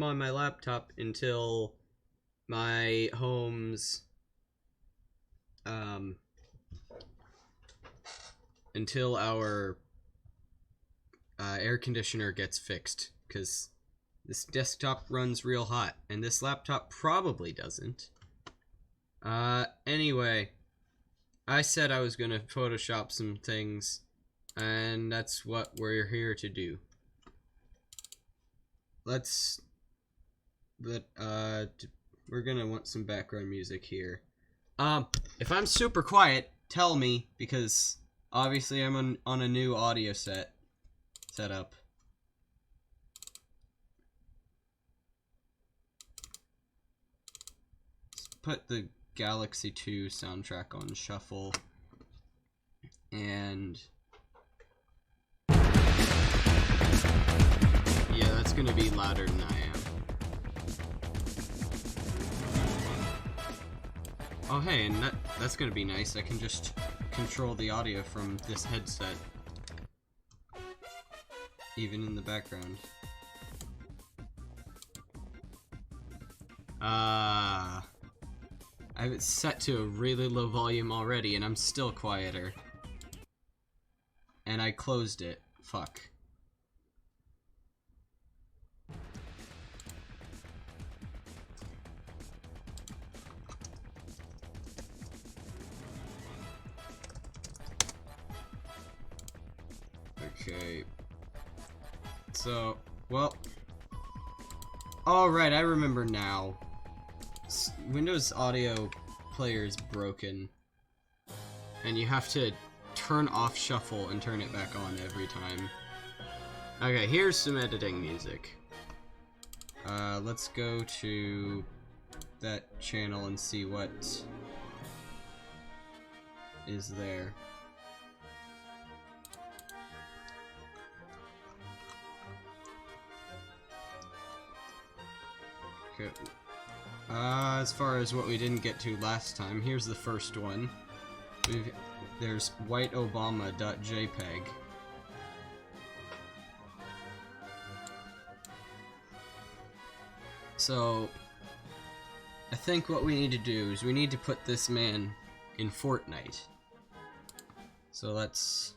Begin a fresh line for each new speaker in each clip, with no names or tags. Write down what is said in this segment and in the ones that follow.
on my laptop my home's um until our air conditioner gets fixed, because this desktop runs real hot and this laptop probably doesn't. Anyway, I said I was gonna Photoshop some things, and that's what we're here to do. Let's but we're gonna want some background music here. If I'm super quiet, tell me, because obviously I'm on a new audio setup. Let's put the Galaxy 2 soundtrack on shuffle, and yeah, that's gonna be louder than I am. Oh hey, and that's gonna be nice. I can just control the audio from this headset, even in the background. I have it set to a really low volume already, and I'm still quieter. And I closed it. Fuck. Okay. So, well. Alright, I remember now. Windows Audio Player is broken, and you have to turn off shuffle and turn it back on every time. Okay, here's some editing music. Let's go to that channel and see what is there. Okay. As far as what we didn't get to last time, here's the first one. There's whiteobama.jpg. So, I think what we need to do is we need to put this man in Fortnite. So let's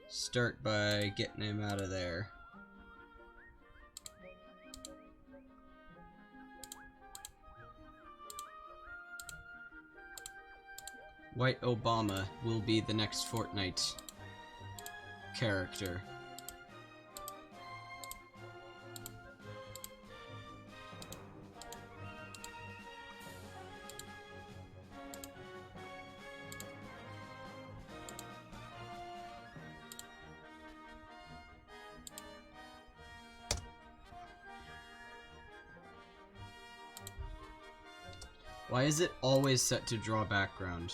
start by getting him out of there. White Obama will be the next Fortnite character. Why is it always set to draw background?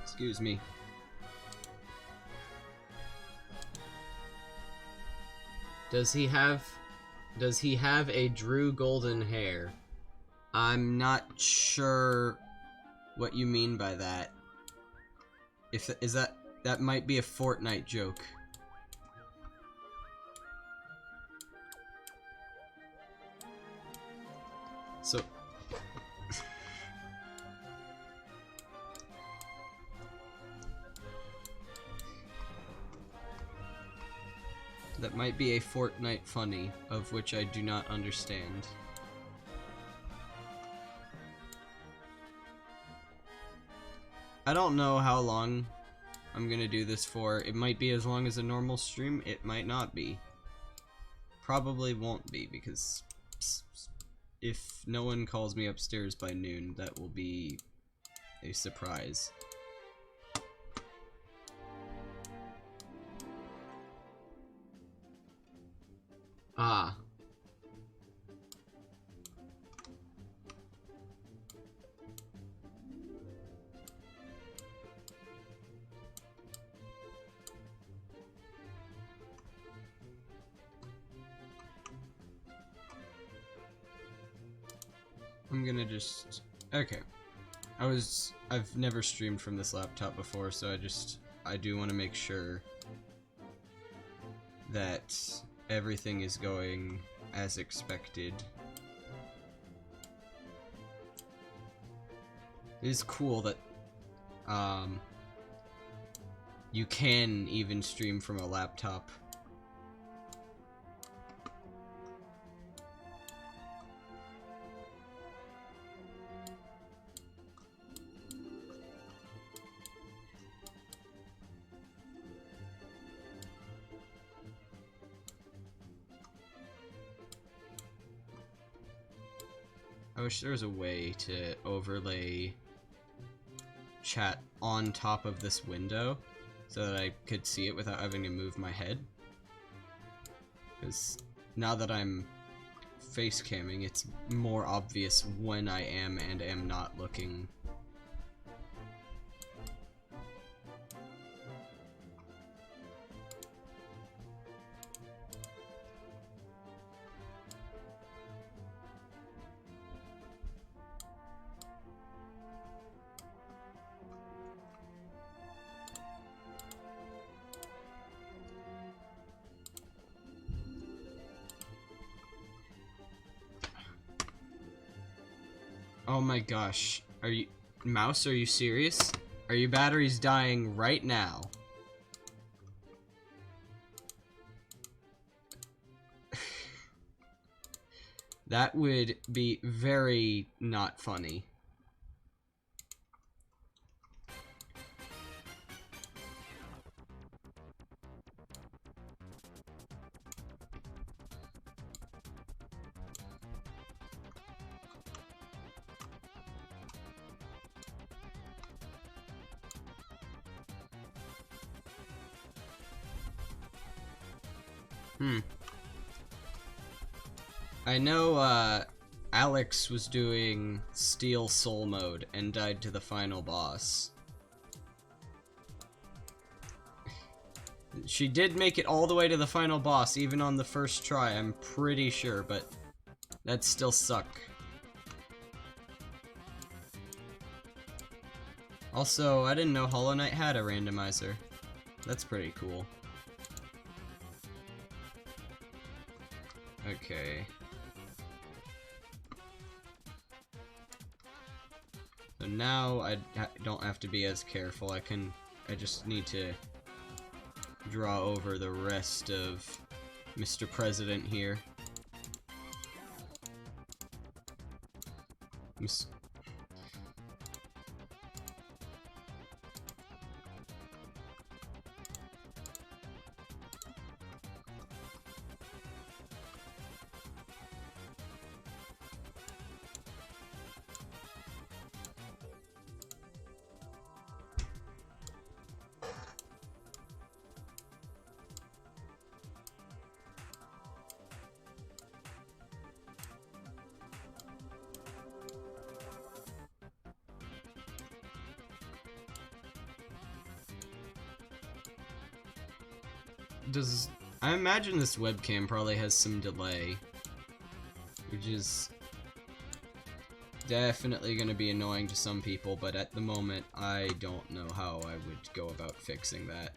Excuse me. Does he have a Drew golden hair? I'm not sure what you mean by that. Is that might be a Fortnite joke. So that might be a Fortnite funny, of which I do not understand. I don't know how long I'm gonna do this for. It might be as long as a normal stream, it might not be. Probably won't be, because if no one calls me upstairs by noon, that will be a surprise. Ah. I'm gonna just... Okay. I've never streamed from this laptop before, so I do want to make sure that everything is going as expected. It is cool that you can even stream from a laptop. I wish there was a way to overlay chat on top of this window so that I could see it without having to move my head. Because now that I'm face camming, it's more obvious when I am and am not looking. Oh my gosh. Mouse, are you serious? Are your batteries dying right now? That would be very not funny. I know, Alex was doing Steel Soul mode and died to the final boss. She did make it all the way to the final boss, even on the first try, I'm pretty sure, but that'd still suck. Also, I didn't know Hollow Knight had a randomizer. That's pretty cool. Okay. So now I don't have to be as careful. I just need to draw over the rest of Mr. President here. I imagine this webcam probably has some delay, which is definitely going to be annoying to some people, but at the moment I don't know how I would go about fixing that.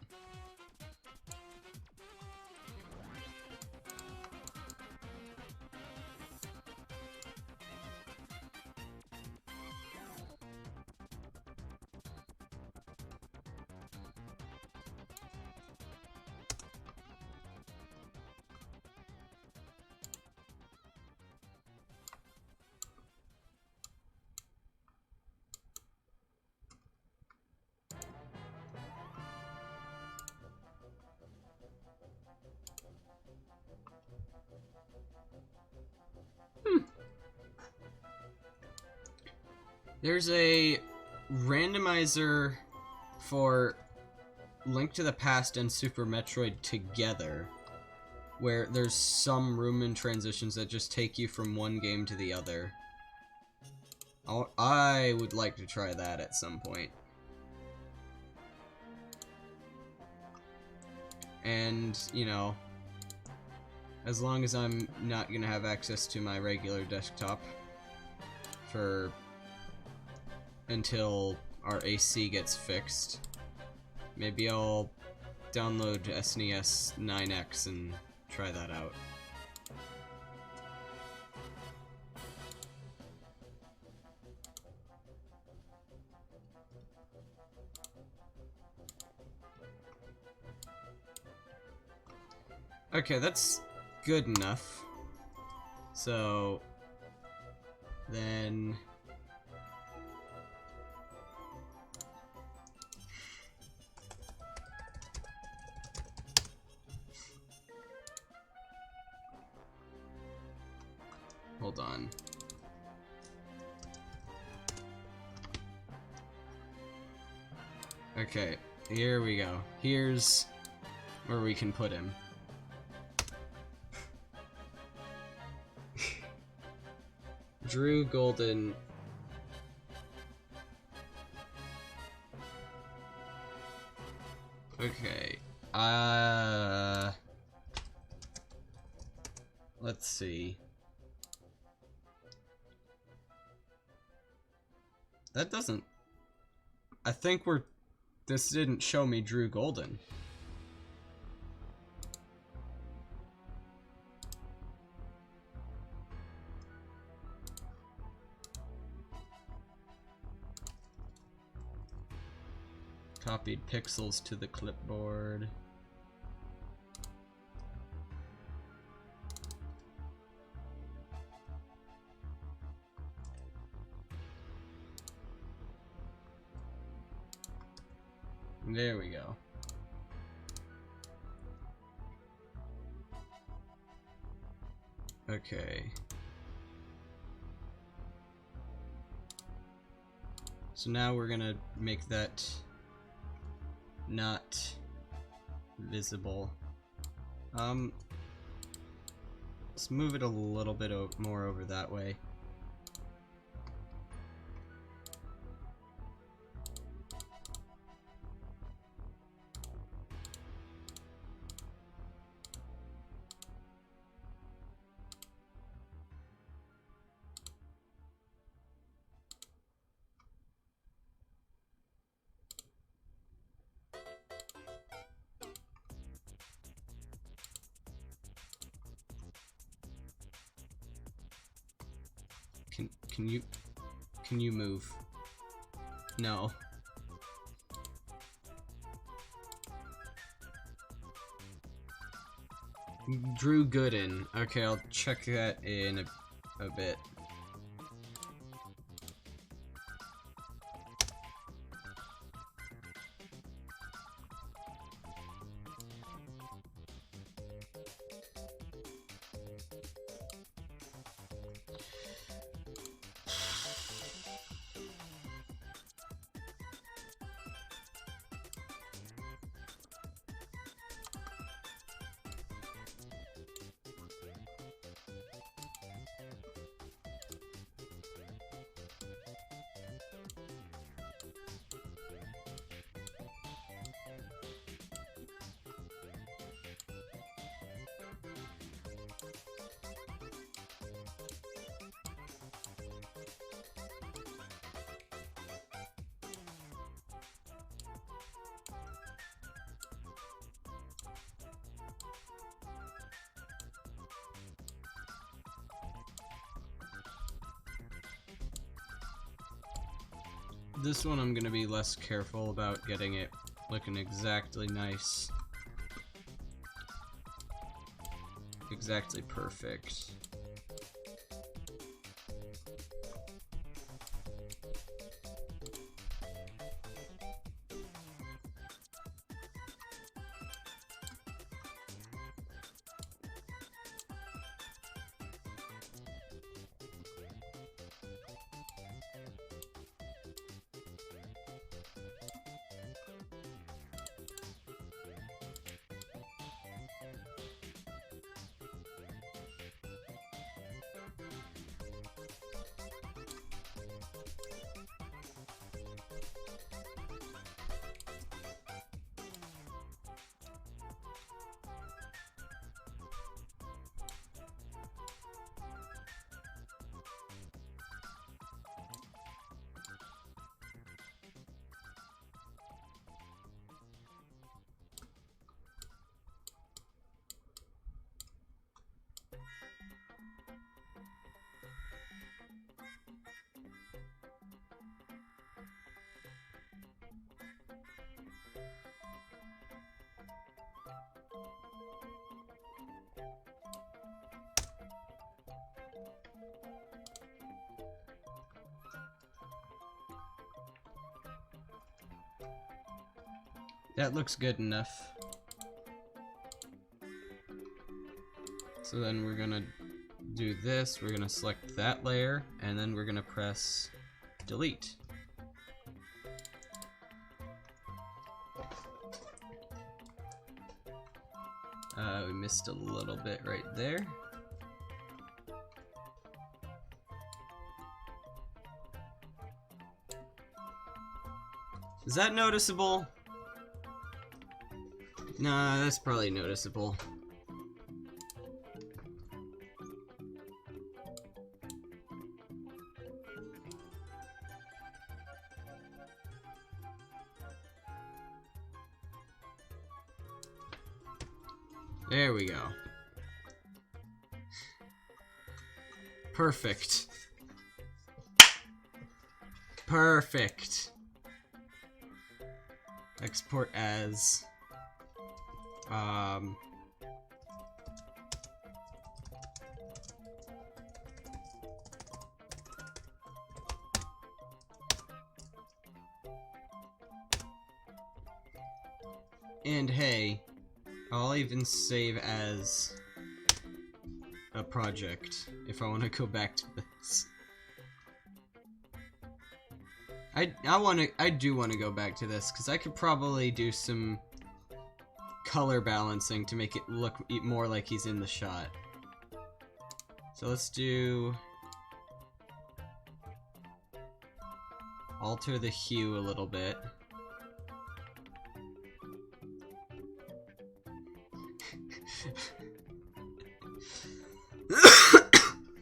There's a randomizer for Link to the Past and Super Metroid together, where there's some room in transitions that just take you from one game to the other. I would like to try that at some point. And, you know, as long as I'm not gonna have access to my regular desktop for until our AC gets fixed. Maybe I'll download SNES 9X and try that out. Okay, that's good enough. So then hold on. Okay, here we go. Here's where we can put him. Drew Golden. Okay. Let's see. That doesn't... I think this didn't show me Drew Golden. Copied pixels to the clipboard. There we go. Okay. So now we're gonna make that not visible. Let's move it a little bit more over that way. Can you move? No. Drew Gooden. Okay, I'll check that in a bit. This one I'm gonna be less careful about getting it looking exactly nice. Exactly perfect. That looks good enough. So then we're gonna do this, we're gonna select that layer, and then we're gonna press delete. We missed a little bit right there. Is that noticeable? Nah, that's probably noticeable. There we go. Perfect. Perfect. Export as and hey, I'll even save as a project if I want to go back to this. I do want to go back to this because I could probably do some color balancing to make it look more like he's in the shot. So let's do alter the hue a little bit.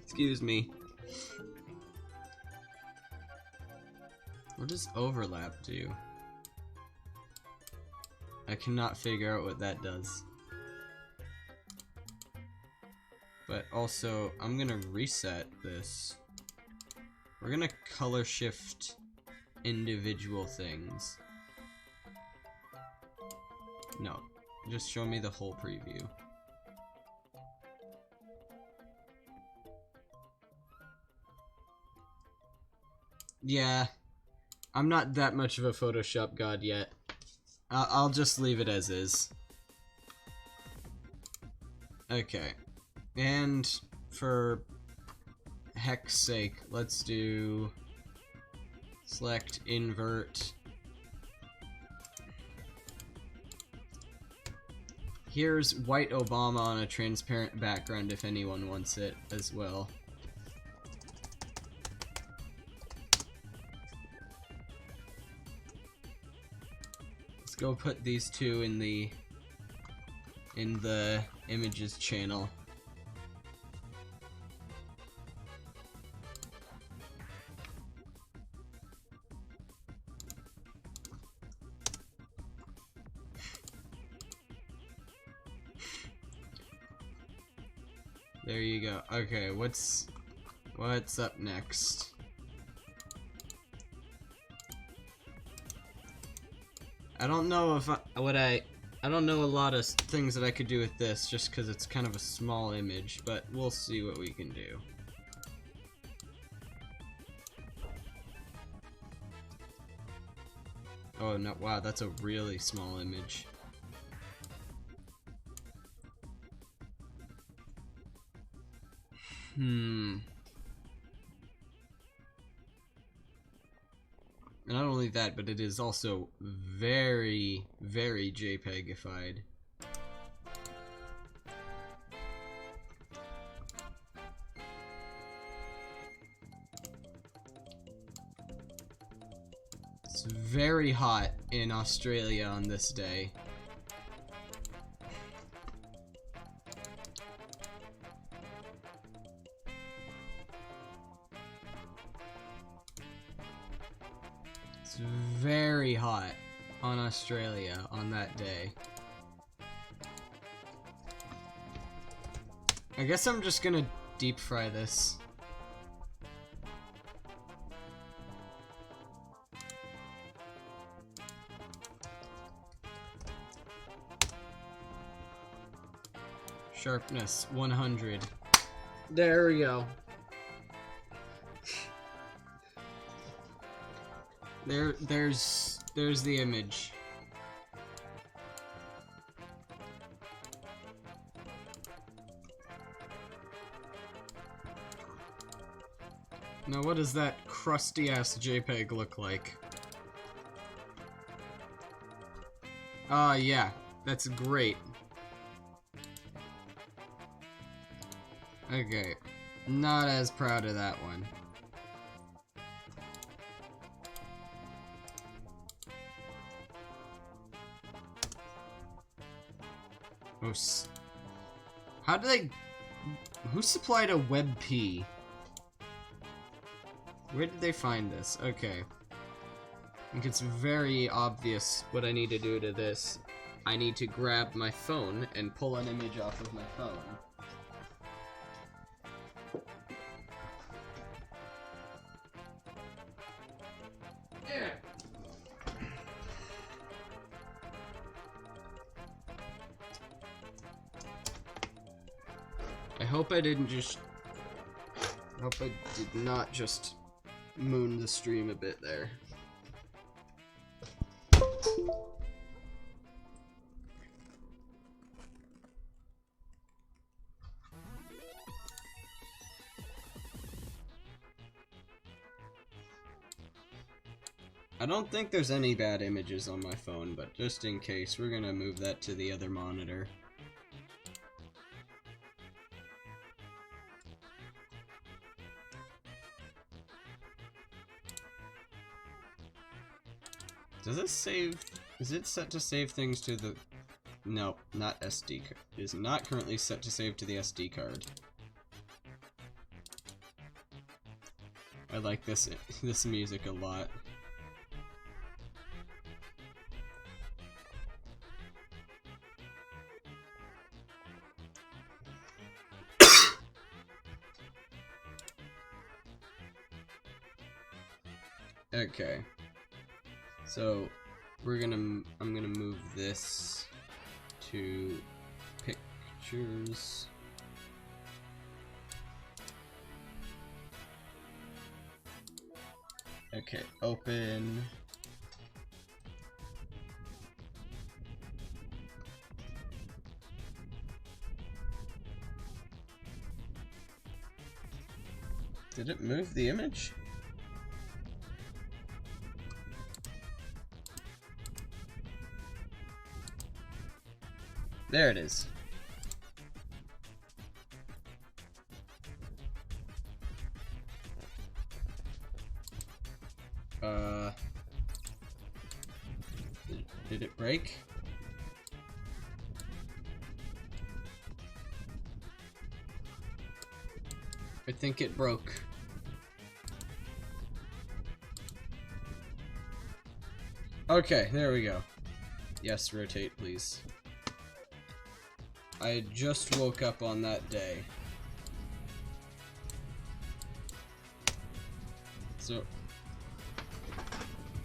Excuse me. What does overlap do? I cannot figure out what that does. But also, I'm gonna reset this. We're gonna color shift individual things. No, just show me the whole preview. Yeah, I'm not that much of a Photoshop god yet. I'll just leave it as is. Okay, and for heck's sake, let's do select invert. Here's white Obama on a transparent background if anyone wants it as well. Let's go put these two in the images channel. There you go. Okay, what's up next? I don't know if I don't know a lot of things that I could do with this just because it's kind of a small image, but we'll see what we can do. Oh no, wow, that's a really small image. Not only that, but it is also very, very JPEGified. It's very hot in Australia on this day. It's very hot on Australia on that day. I guess I'm just gonna deep fry this. Sharpness 100. There we go. There's the image. Now what does that crusty-ass JPEG look like? Yeah. That's great. Okay. Not as proud of that one. Oh, how do they... Who supplied a WebP? Where did they find this? Okay. I think it's very obvious what I need to do to this. I need to grab my phone and pull an image off of my phone. I hope I didn't just... I hope I did not just moon the stream a bit there. I don't think there's any bad images on my phone, but just in case, we're gonna move that to the other monitor. Does it save? Is it set to save things to the... No, not SD card. It is not currently set to save to the SD card. I like this music a lot. Okay. So, I'm gonna move this to pictures. Okay, open. Did it move the image? There it is. Did it break? I think it broke. Okay, there we go. Yes, rotate, please. I just woke up on that day. So,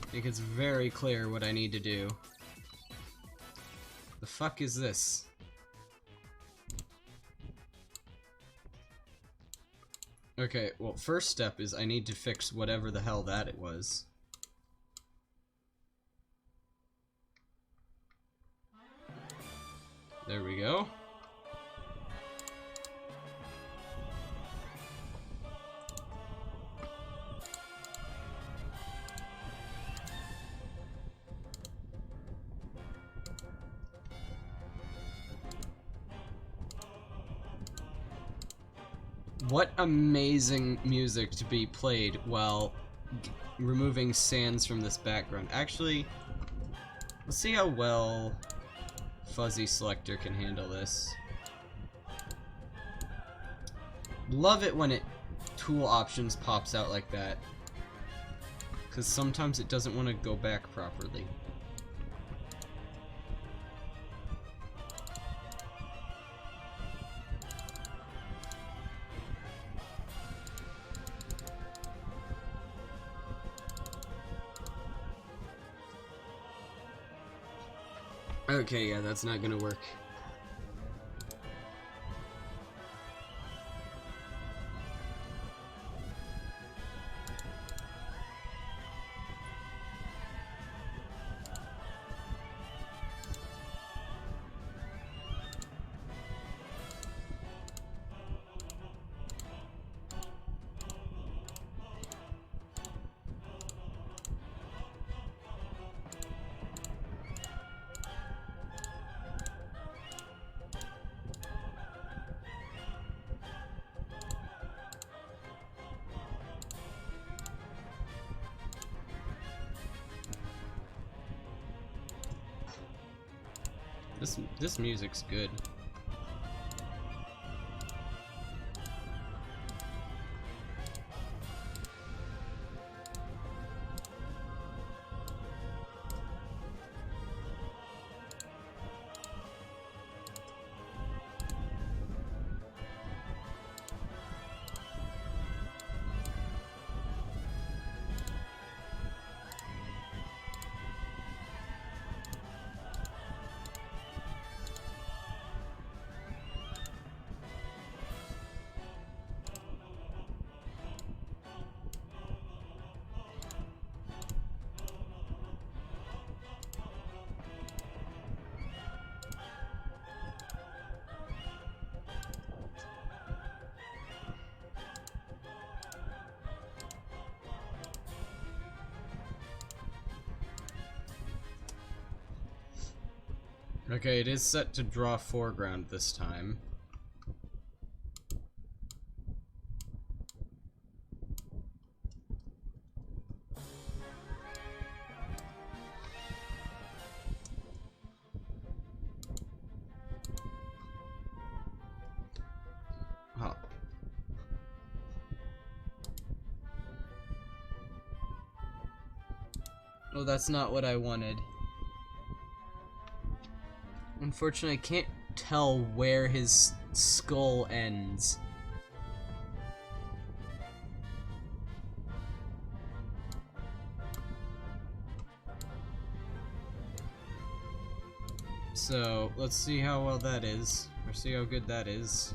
I think it's very clear what I need to do. The fuck is this? Okay, well, first step is I need to fix whatever the hell that it was. There we go. What amazing music to be played while removing sands from this background. Actually, let's see how well Fuzzy Selector can handle this. Love it when tool options pops out like that, because sometimes it doesn't want to go back properly. Okay, yeah, that's not gonna work. This music's good. Okay, it is set to draw foreground this time. Huh. Oh, that's not what I wanted. Unfortunately, I can't tell where his skull ends. So, let's see how well that is, or see how good that is.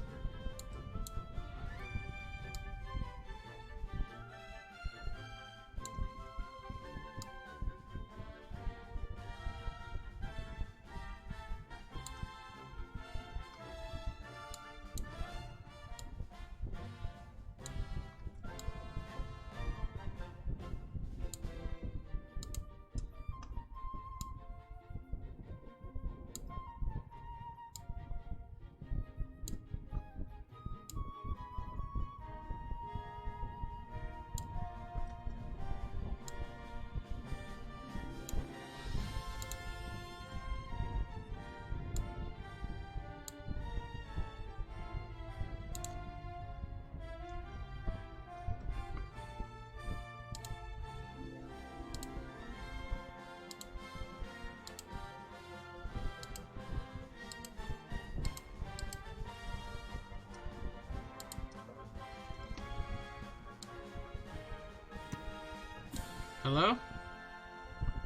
Hello?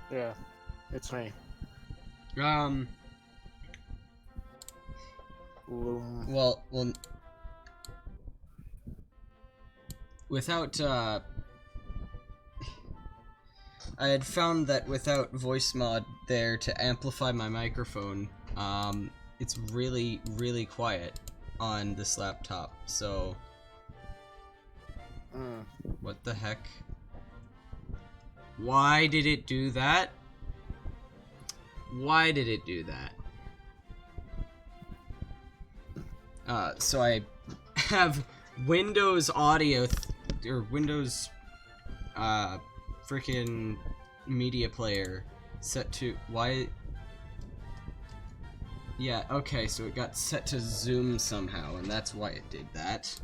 Yeah, it's me.
Well, without, I had found that without voice mod there to amplify my microphone, it's really, really quiet on this laptop, so... What the heck? Why did it do that? Why did it do that? So I have Windows Audio, or Windows, freaking media player set to, why? Yeah, okay, so it got set to zoom somehow, and that's why it did that.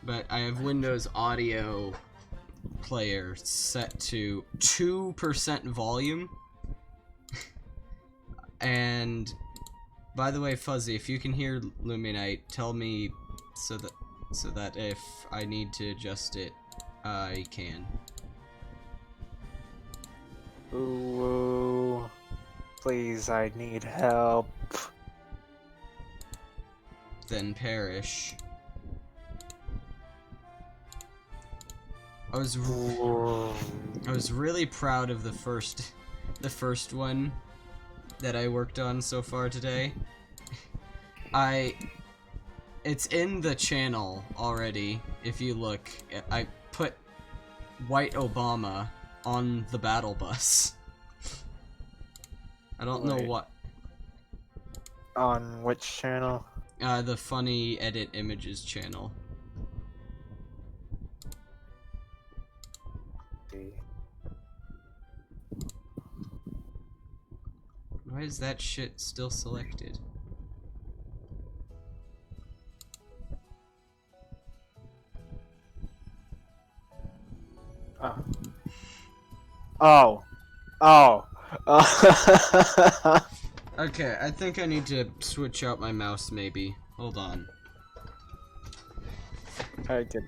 But I have Windows Audio player set to 2% volume. And by the way, Fuzzy, if you can hear Luminite, tell me so that if I need to adjust it, I can.
Ooh, please, I need help.
Then perish. I was really proud of the first one that I worked on so far today. It's in the channel already. If you look, I put White Obama on the battle bus. I don't know what.
On which channel?
The Funny Edit Images channel. Why is that shit still selected?
Oh. Oh. Oh.
Okay, I think I need to switch out my mouse maybe. Hold on.
I did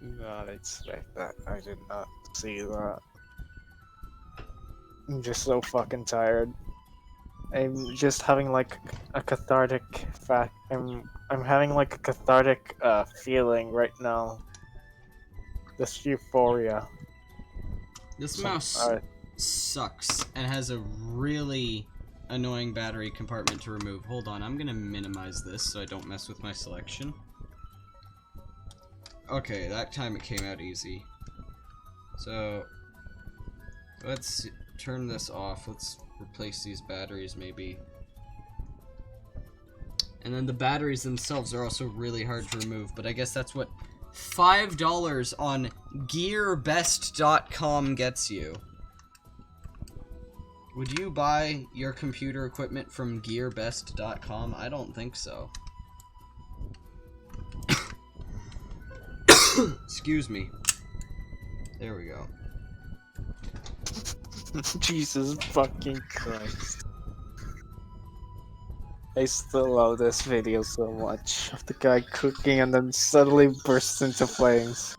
not expect that. I did not see that. I'm just so fucking tired. I'm just having like a cathartic fact. I'm having like a cathartic feeling right now. This euphoria.
This
Some-
mouse sucks and has a really annoying battery compartment to remove. Hold on, I'm gonna minimize this so I don't mess with my selection. Okay, that time it came out easy. So, let's turn this off. Let's replace these batteries maybe. And then the batteries themselves are also really hard to remove, but I guess that's what $5 on GearBest.com gets you. Would you buy your computer equipment from GearBest.com? I don't think so. Excuse me. There we go.
Jesus fucking Christ. I still love this video so much. Of the guy cooking and then suddenly bursts into flames.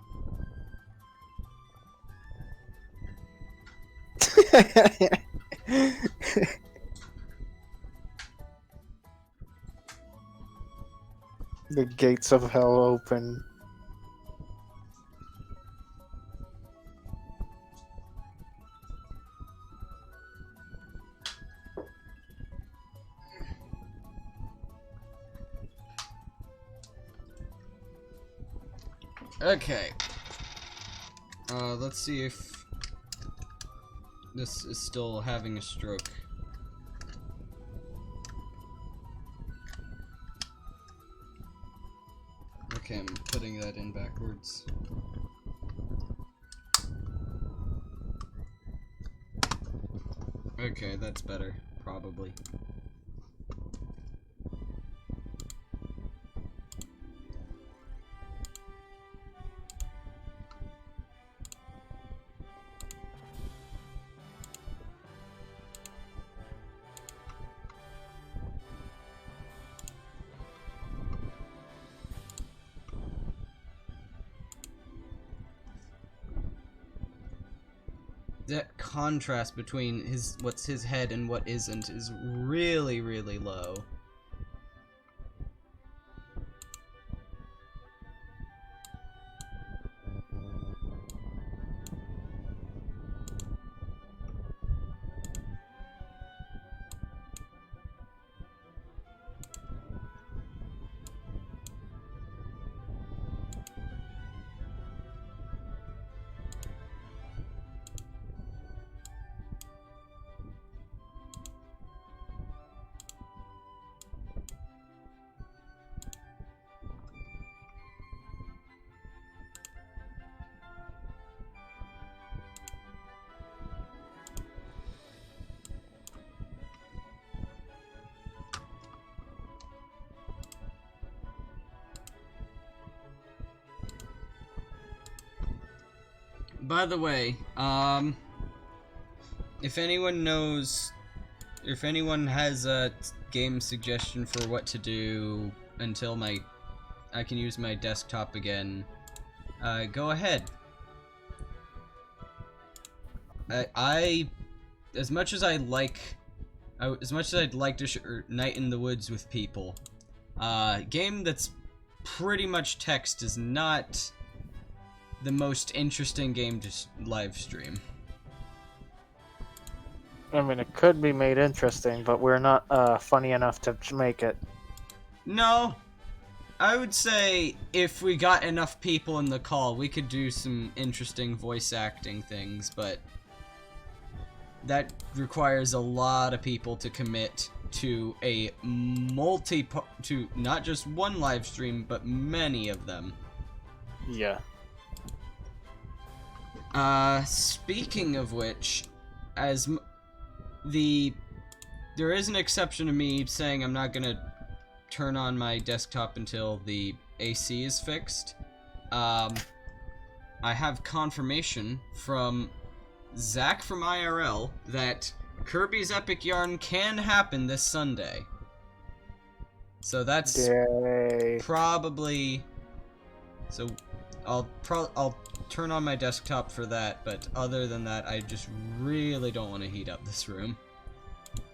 The gates of hell open.
Okay. Let's see if this is still having a stroke. Okay, I'm putting that in backwards. Okay, that's better, probably. That contrast between what's his head and what isn't is really, really low. By the way, if anyone knows, if anyone has a game suggestion for what to do until I can use my desktop again, go ahead. As much as I'd like to share Night in the Woods with people, game that's pretty much text is not the most interesting game to live stream.
I mean, it could be made interesting, but we're not funny enough to make it.
No, I would say if we got enough people in the call, we could do some interesting voice acting things, but that requires a lot of people to commit to a to not just one live stream, but many of them.
Yeah.
Speaking of which, as the there is an exception to me saying I'm not gonna turn on my desktop until the AC is fixed. I have confirmation from Zach from IRL that Kirby's Epic Yarn can happen this Sunday. So that's
Yay.
probably... So I'll turn on my desktop for that, but other than that, I just really don't want to heat up this room.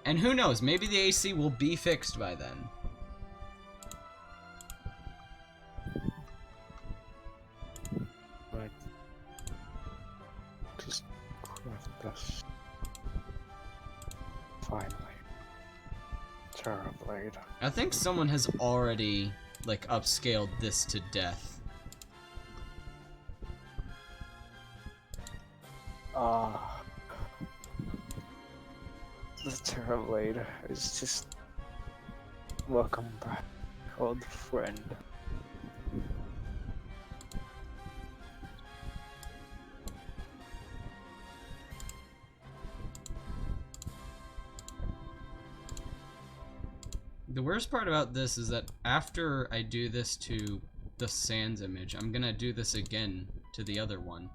And who knows, maybe the AC will be fixed by then.
Right. Just craft this. Finally. Terrorblade.
I think someone has already, like, upscaled this to death.
The Terrorblade is just... Welcome back, old friend.
The worst part about this is that after I do this to the Sans image, I'm gonna do this again to the other one.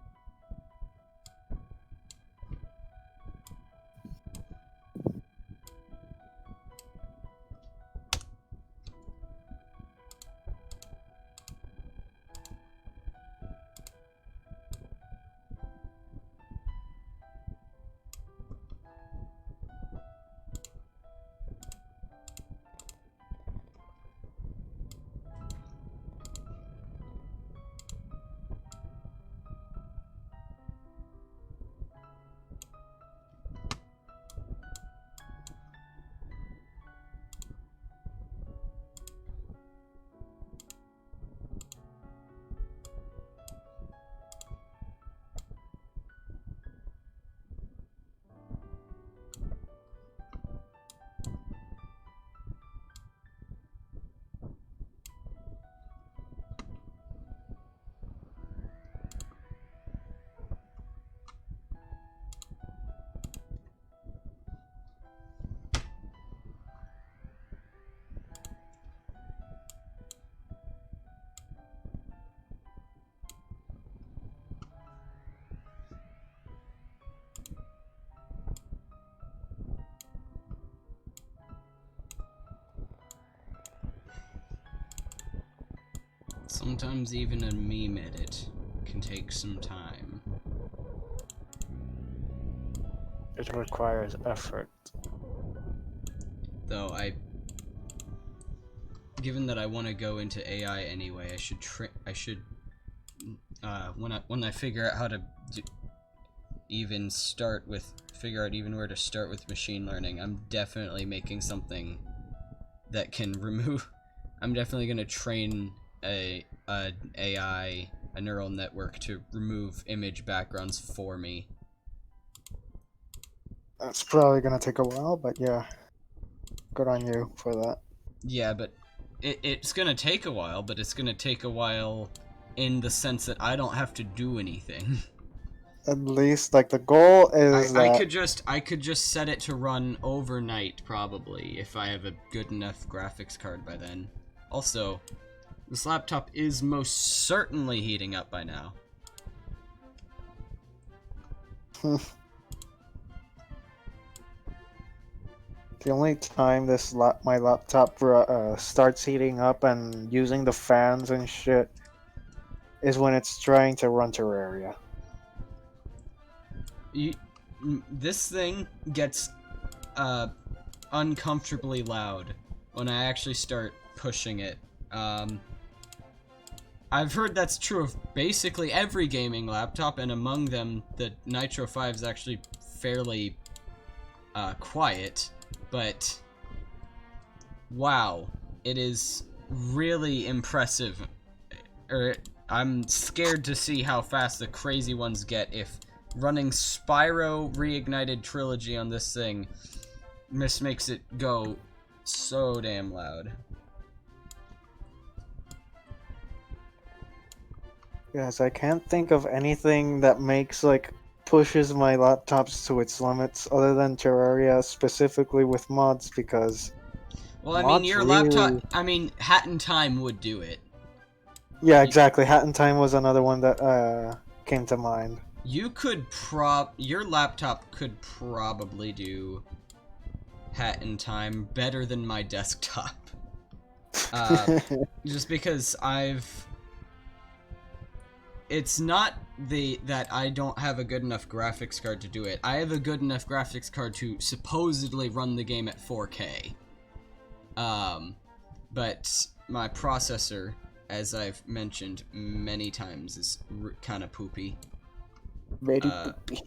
Sometimes even a meme edit can take some time.
It requires effort.
Though given that I want to go into AI anyway, when I figure out how to figure out even where to start with machine learning, I'm definitely making something that can remove. I'm definitely gonna train a neural network to remove image backgrounds for me.
That's probably gonna take a while, but yeah. Good on you for that.
Yeah, but it's gonna take a while, but it's gonna take a while in the sense that I don't have to do anything.
At least, like, the goal is
I could just set it to run overnight, probably, if I have a good enough graphics card by then. Also, this laptop is most certainly heating up by now.
The only time my laptop starts heating up and using the fans and shit is when it's trying to run Terraria.
This thing gets uncomfortably loud when I actually start pushing it. I've heard that's true of basically every gaming laptop, and among them, the Nitro 5 is actually fairly quiet. But wow, it is really impressive. I'm scared to see how fast the crazy ones get if running Spyro Reignited Trilogy on this thing just makes it go so damn loud.
Yes, I can't think of anything that makes, like, pushes my laptops to its limits, other than Terraria, specifically with mods, because
Well, I mean,
mods
your laptop.
really.
I mean, Hat in Time would do it.
Yeah, exactly. Hat in Time was another one that came to mind.
You could your laptop could probably do Hat in Time better than my desktop. Just because it's not that I don't have a good enough graphics card to do it. I have a good enough graphics card to supposedly run the game at 4K. But my processor, as I've mentioned many times, is kind of poopy.
Very poopy.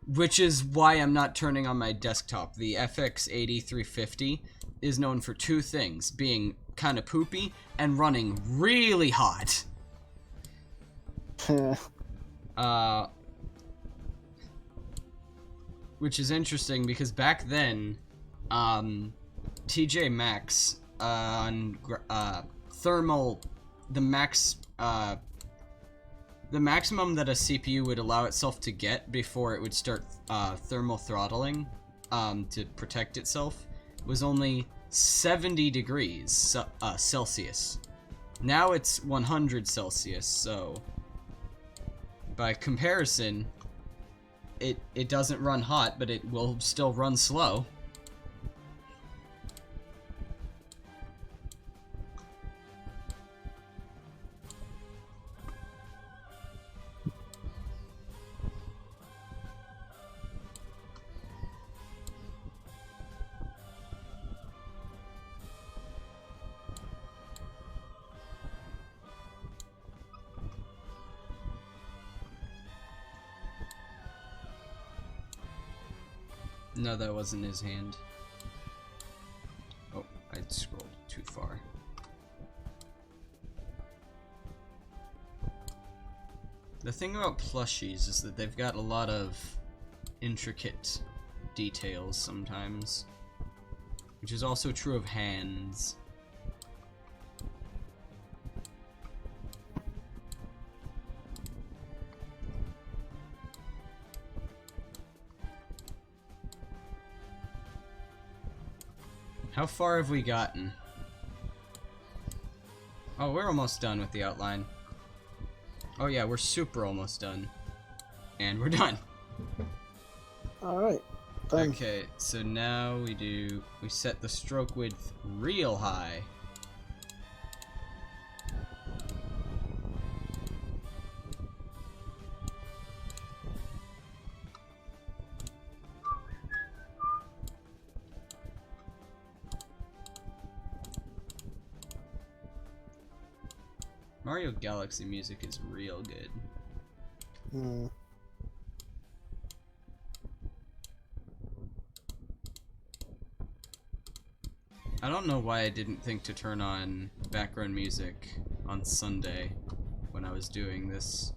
Which is why I'm not turning on my desktop. The FX 8350 is known for two things: being kind of poopy and running really hot. Which is interesting because back then, TJ Maxx on thermal, the maximum that a CPU would allow itself to get before it would start thermal throttling to protect itself was only 70 degrees Celsius. Now it's 100 Celsius, so by comparison, it doesn't run hot, but it will still run slow. No, that wasn't his hand. Oh, I scrolled too far. The thing about plushies is that they've got a lot of intricate details sometimes, which is also true of hands. How far have we gotten? Oh, we're almost done with the outline. Oh yeah, we're super almost done. And we're done.
Alright. Done.
Okay, so now we set the stroke width real high. Mario Galaxy music is real good.
Hmm.
I don't know why I didn't think to turn on background music on Sunday when I was doing this.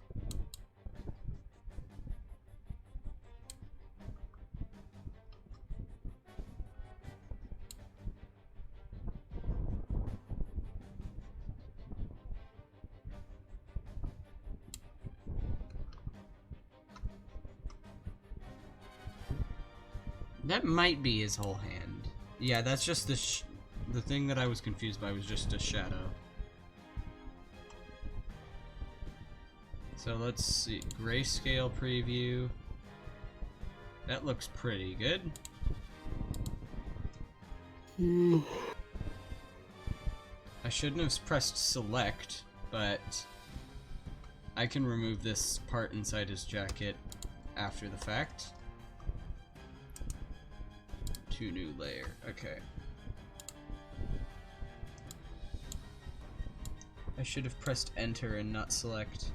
That might be his whole hand. Yeah, that's just the thing that I was confused by was just a shadow. So let's see, grayscale preview. That looks pretty good. I shouldn't have pressed select, but I can remove this part inside his jacket after the fact. To new layer, okay. I should have pressed enter and not select.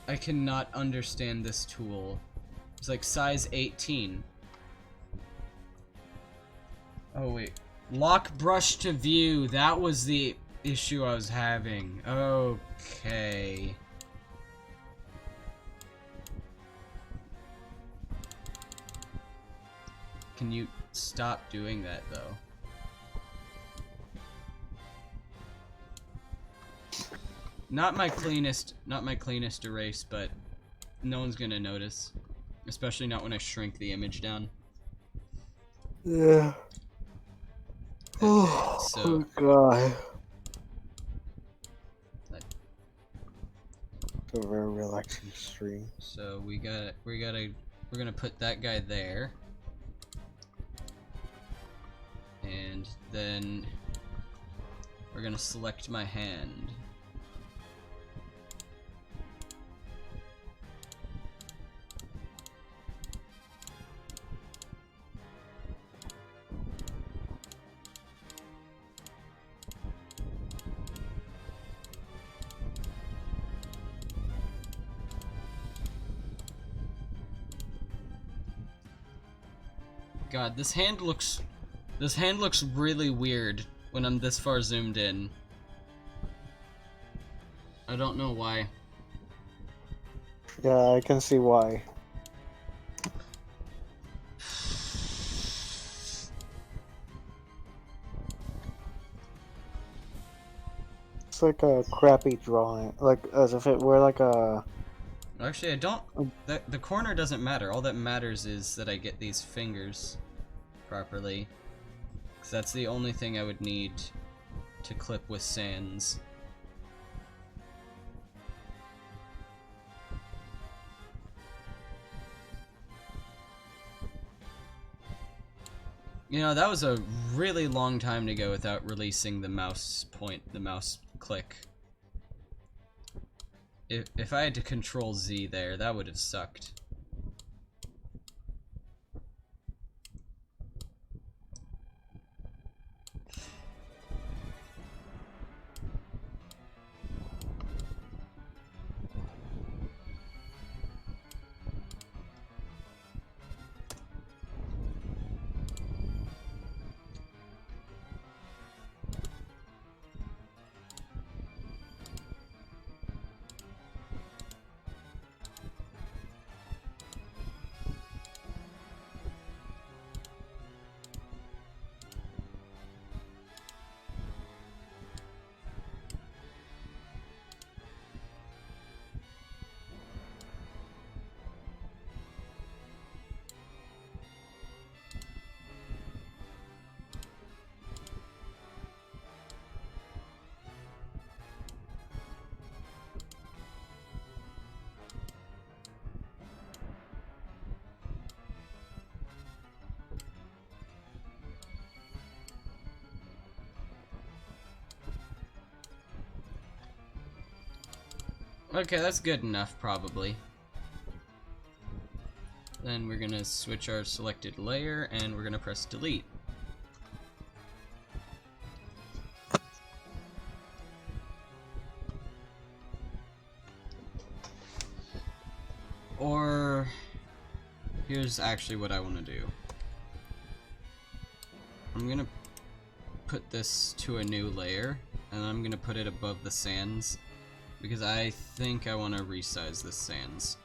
I cannot understand this tool. It's like size 18. Oh wait. Lock brush to view. That was the issue I was having. Okay. Can you stop doing that though? Not my cleanest erase, but no one's gonna notice. Especially not when I shrink the image down.
Yeah.
Okay, so
God. It's a very relaxing stream.
so we're gonna put that guy there. And then we're gonna select my hand. God, this hand looks really weird when I'm this far zoomed in. I don't know why.
Yeah, I can see why. It's like a crappy drawing, like as if it were like a.
Actually, I don't. The corner doesn't matter. All that matters is that I get these fingers properly. 'Cause that's the only thing I would need to clip with Sans. You know, that was a really long time to go without releasing the mouse click. If I had to control Z there, that would have sucked. Okay, that's good enough, probably. Then we're gonna switch our selected layer, and we're gonna press delete. Or, here's actually what I want to do. I'm gonna put this to a new layer, and I'm gonna put it above the Sans, because I think I want to resize this Sans.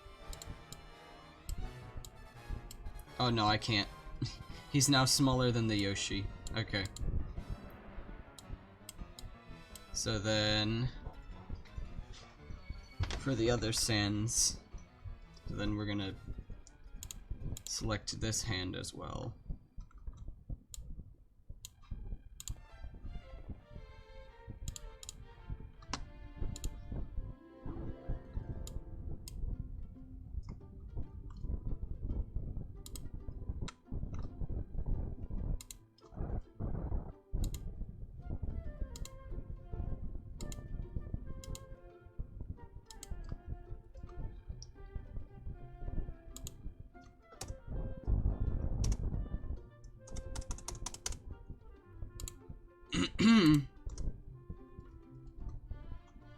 Oh no, I can't. He's now smaller than the Yoshi. Okay. So then, for the other Sans, then we're gonna select this hand as well.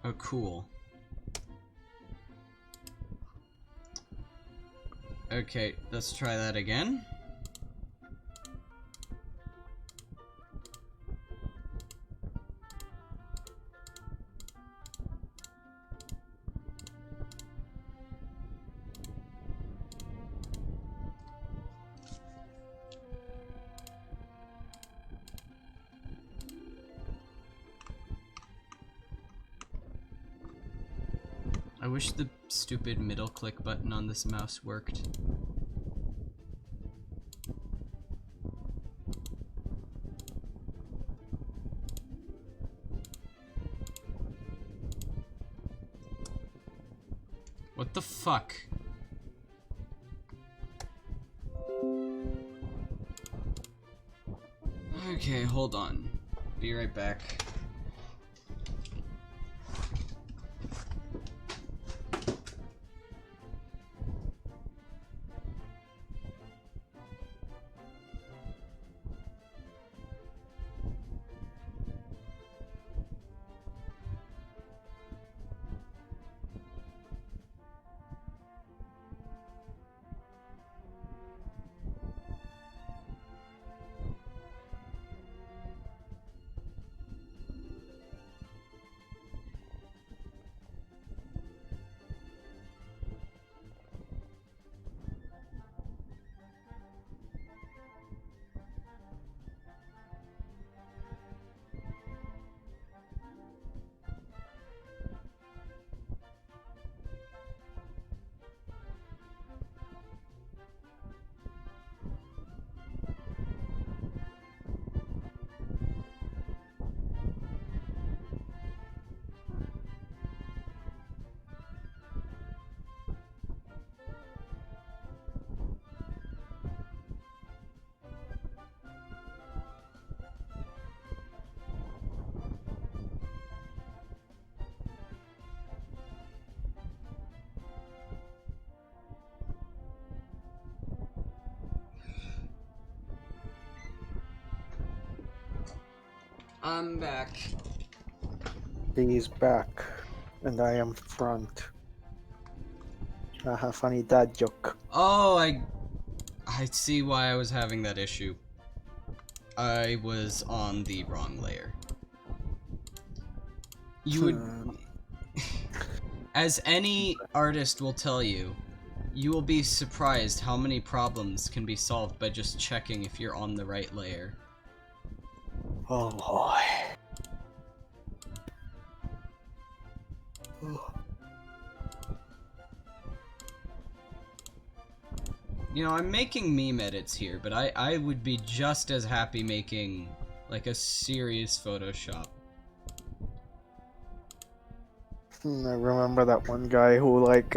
Oh, cool. Okay, let's try that again. I wish the stupid middle click button on this mouse worked. What the fuck? Okay, hold on. Be right back. I'm back.
He is back, and I am front. Haha, funny dad joke.
Oh, I see why I was having that issue. I was on the wrong layer. You would... As any artist will tell you, you will be surprised how many problems can be solved by just checking if you're on the right layer.
Oh boy.
You know, I'm making meme edits here, but I would be just as happy making, like, a serious Photoshop.
I remember that one guy who, like,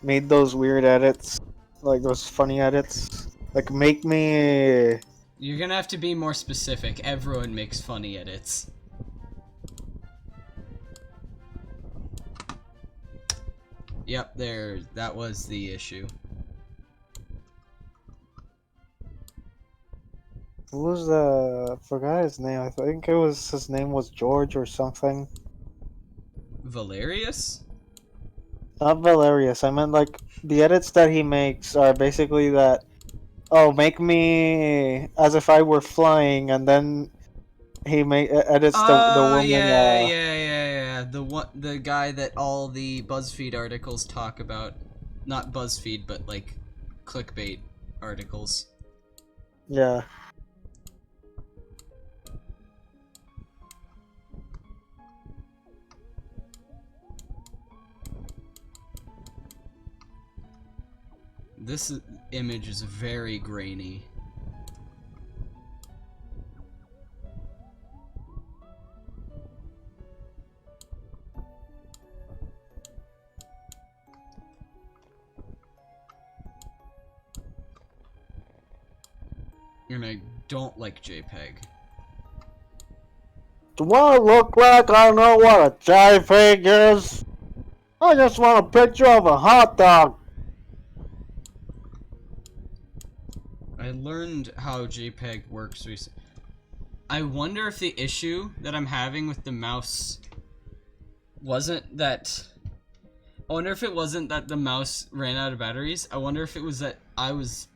made those weird edits. Like, those funny edits. Like, make me...
You're gonna have to be more specific. Everyone makes funny edits. Yep, that was the issue.
Who was the... I forgot his name. I think his name was George or something.
Valerius?
Not Valerius. I meant, like, the edits that he makes are basically that... Oh, make me as if I were flying, and then he edits the woman.
Yeah. The guy that all the BuzzFeed articles talk about. Not BuzzFeed, but like clickbait articles.
Yeah.
This image is very grainy. And I don't like JPEG.
Do I look like I know what a JPEG is? I just want a picture of a hot dog.
I learned how JPEG works recently. I wonder if the issue that I'm having with the mouse wasn't that... I wonder if it wasn't that the mouse ran out of batteries. I wonder if it was that I was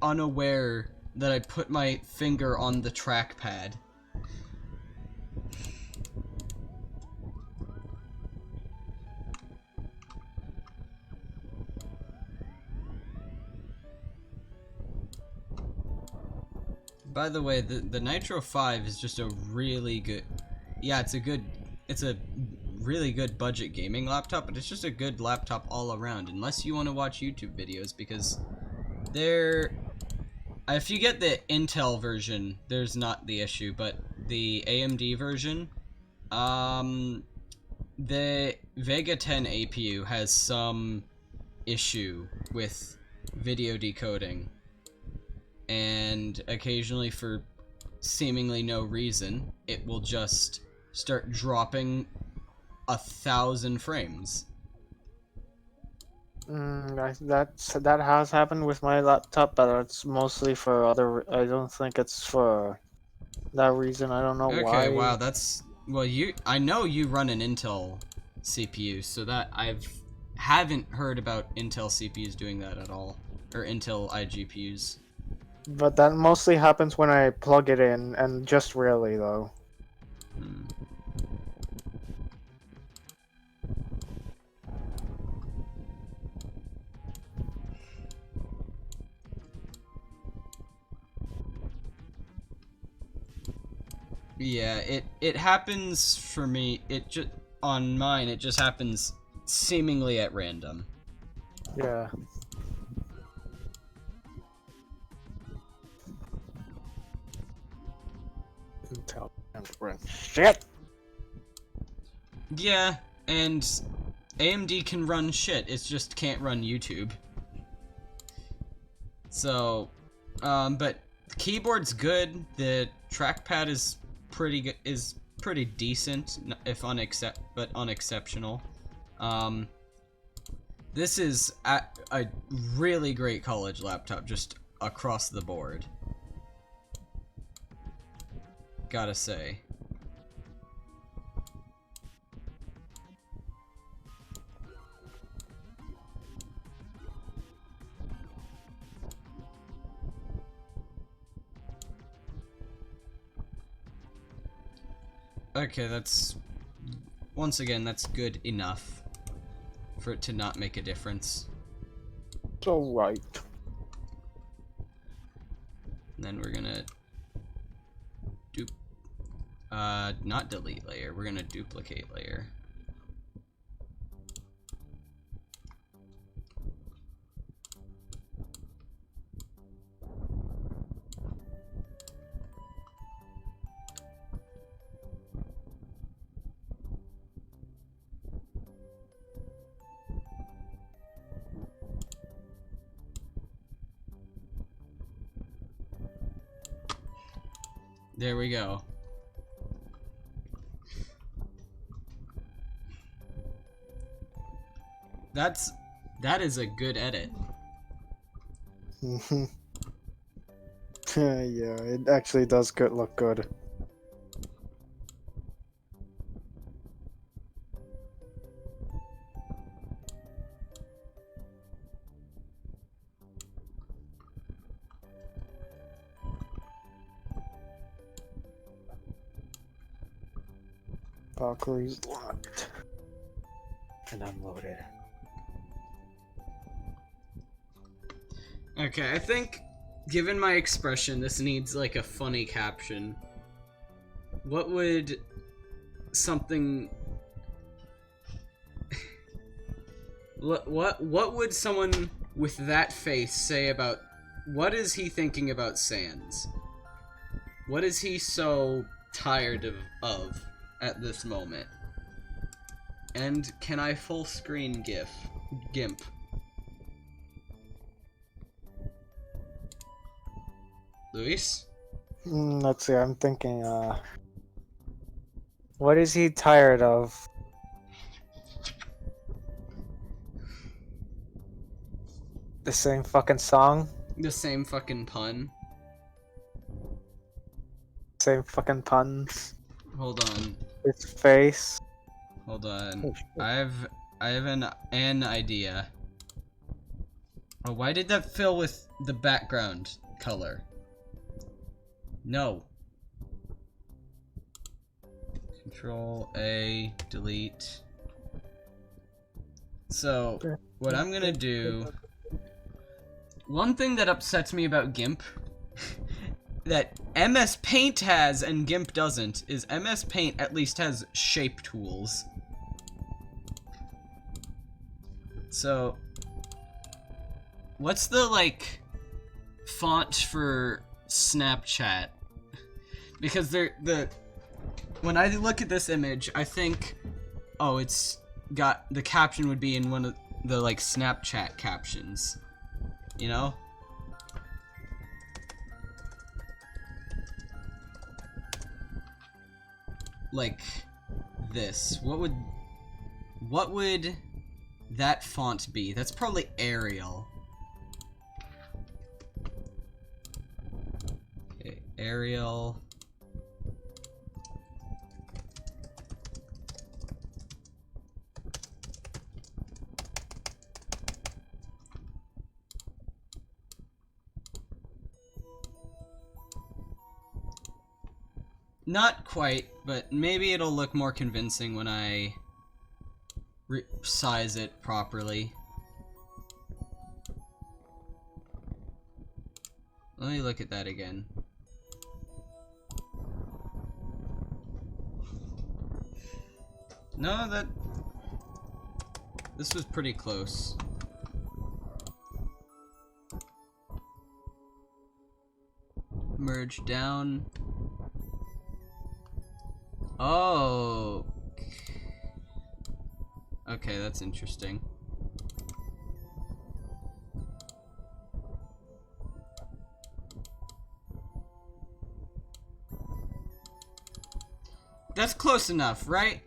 unaware that I put my finger on the trackpad. By the way, the Nitro 5 is just a really good... Yeah, it's a really good budget gaming laptop, but it's just a good laptop all around, unless you want to watch YouTube videos, because if you get the Intel version, there's not the issue, but the AMD version, the Vega 10 APU has some issue with video decoding, and occasionally, for seemingly no reason, it will just start dropping 1,000 frames.
That has happened with my laptop, but it's mostly for other. I don't think it's for that reason. I don't know why.
Okay, wow, that's well. I know you run an Intel CPU, so that haven't heard about Intel CPUs doing that at all, or Intel iGPUs.
But that mostly happens when I plug it in, and just rarely though.
Yeah, it happens for me. On mine, it just happens seemingly at random.
Yeah. Intel and run shit.
Yeah, and AMD can run shit. It just can't run YouTube. So, but the keyboard's good. The trackpad is pretty good. Is pretty decent, if unexceptional. This is a really great college laptop, just across the board. Gotta say. Okay, once again, that's good enough for it to not make a difference.
It's alright.
And then we're gonna not delete layer, we're gonna duplicate layer. There we go. That is a good edit.
Yeah, it actually does look good. Valkyrie's locked and unloaded.
Okay, I think, given my expression, this needs like a funny caption. What would something... what would someone with that face say about... What is he thinking about Sans? What is he so tired of at this moment? And can I full screen GIMP? Luis?
Let's see, I'm thinking, what is he tired of? The same fucking song?
The same fucking pun.
Same fucking puns.
Hold on.
His face.
Hold on.
Oh, shit.
I have an idea. Oh, why did that fill with the background color? No. Control A, delete. So, what I'm gonna do... One thing that upsets me about GIMP that MS Paint has and GIMP doesn't is MS Paint at least has shape tools. So, what's the, like, font for Snapchat? Because when I look at this image, I think, oh, it's got, the caption would be in one of the, like, Snapchat captions. You know? Like this. What would that font be? That's probably Arial. Okay, Arial. Not quite, but maybe it'll look more convincing when I size it properly. Let me look at that again. No, this was pretty close. Merge down. Oh. Okay, that's interesting. That's close enough, right?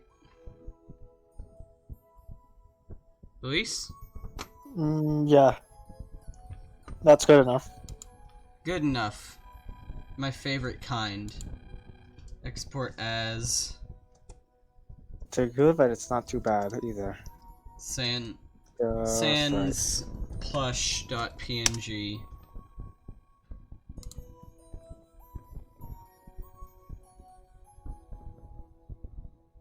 Luis?
Yeah. That's good enough.
Good enough. My favorite kind. Export as
Too good, but it's not too bad either.
sans
Right.
plush.png.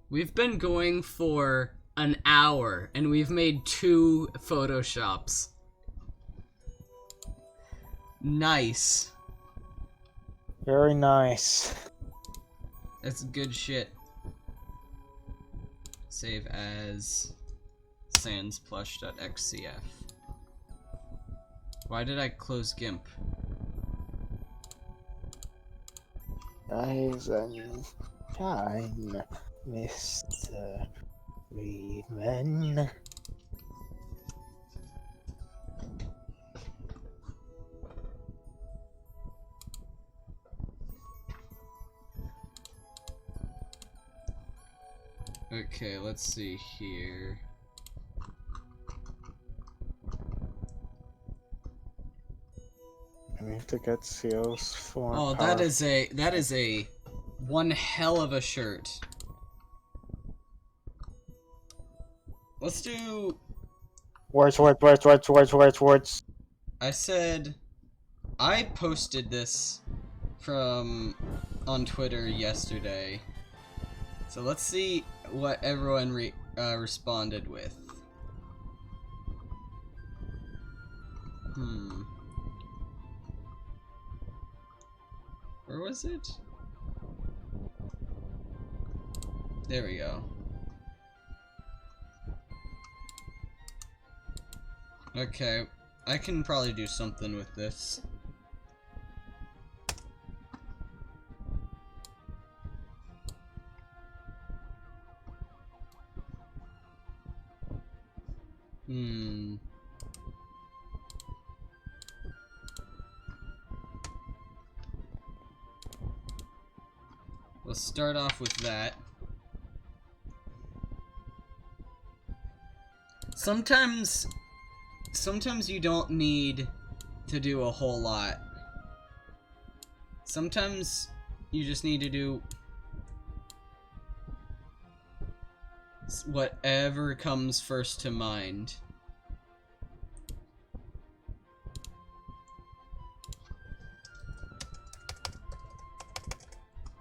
We've been going for an hour and we've made 2 Photoshops. Nice.
Very nice.
That's good shit. Save as sans plush.xcf. Why did I close GIMP?
Rise and shine, Mr. Freeman.
Okay, let's see here.
We have to get seals for.
Oh, that is a one hell of a shirt. Let's do.
Words.
I said I posted this on Twitter yesterday. So let's see what everyone responded with. Where was it? There we go. Okay, I can probably do something with this. Let's start off with that. Sometimes you don't need to do a whole lot. Sometimes you just need to do whatever comes first to mind.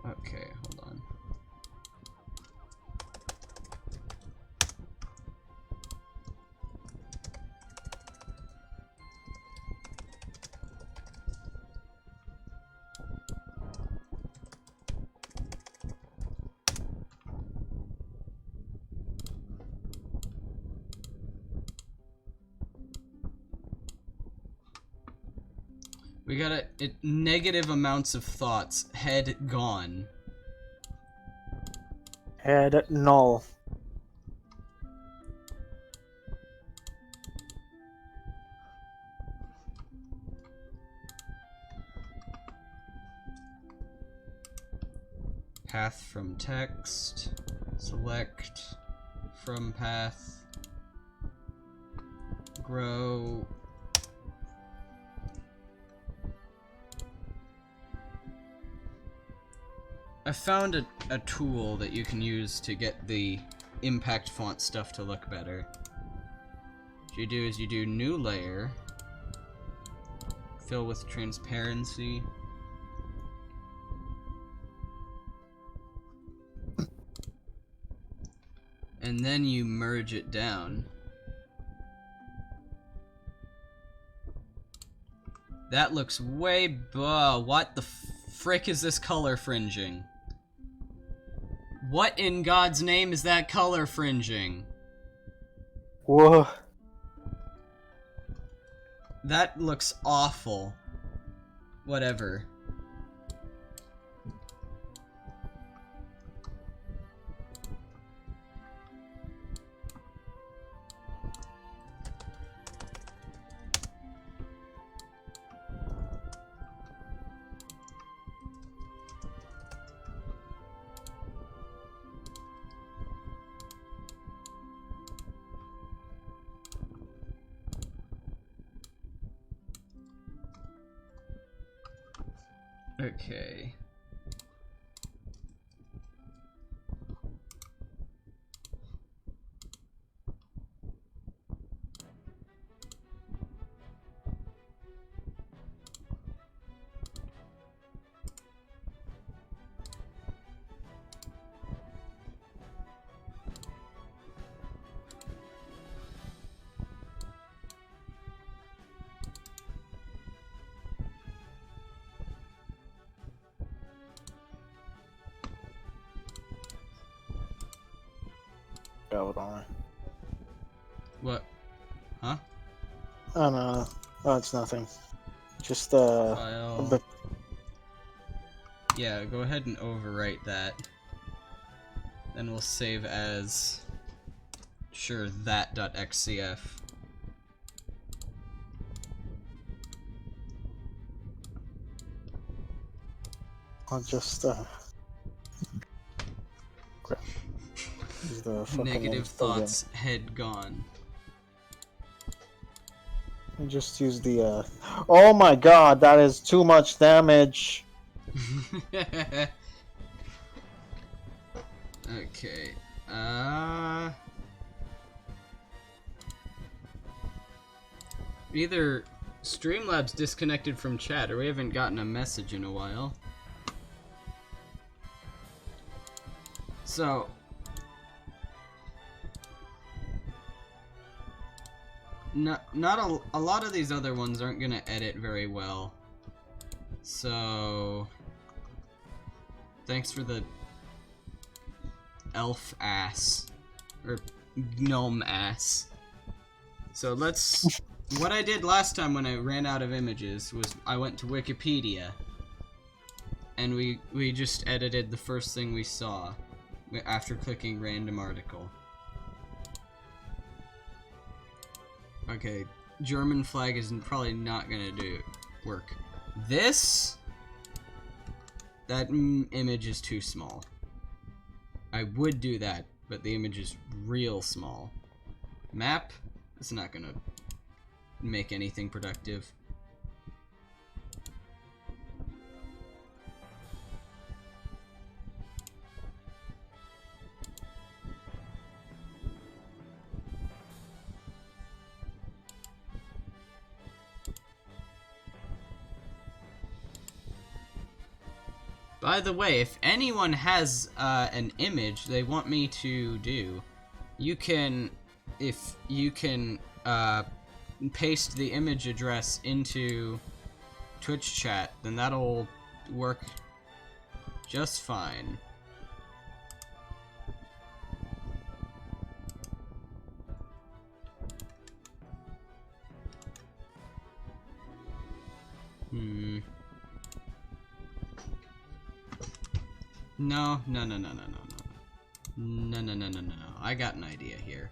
Okay, hold on. We got negative amounts of thoughts. Head gone.
Head null.
Path from text. Select from path. Grow. I found a tool that you can use to get the impact font stuff to look better. What you do is you do new layer, fill with transparency, and then you merge it down. That looks way what the frick is this color fringing? What in God's name is that color fringing?
Whoa.
That looks awful. Whatever. Okay.
Hold on.
What? Huh?
Oh no. Oh, it's nothing. Just
File.
bit.
Yeah, go ahead and overwrite that. Then we'll save as sure that.xcf.
I'll just crap. Use the fucking
Negative
install again.
thoughts, head gone.
And just use the oh my god, that is too much damage.
Okay. Either Streamlabs disconnected from chat, or we haven't gotten a message in a while. So, not a lot of these other ones aren't gonna edit very well. So, thanks for the elf ass or gnome ass. So let's. What I did last time when I ran out of images was I went to Wikipedia, and we just edited the first thing we saw after clicking random article. Okay, German flag is probably not gonna work. That image is too small. I would do that, but the image is real small. Map, it's not gonna make anything productive. By the way, if anyone has an image they want me to do, you can paste the image address into Twitch chat, then that'll work just fine. Hmm. No, no, no, no, no, no, no. No, no, no, no, no, no. I got an idea here.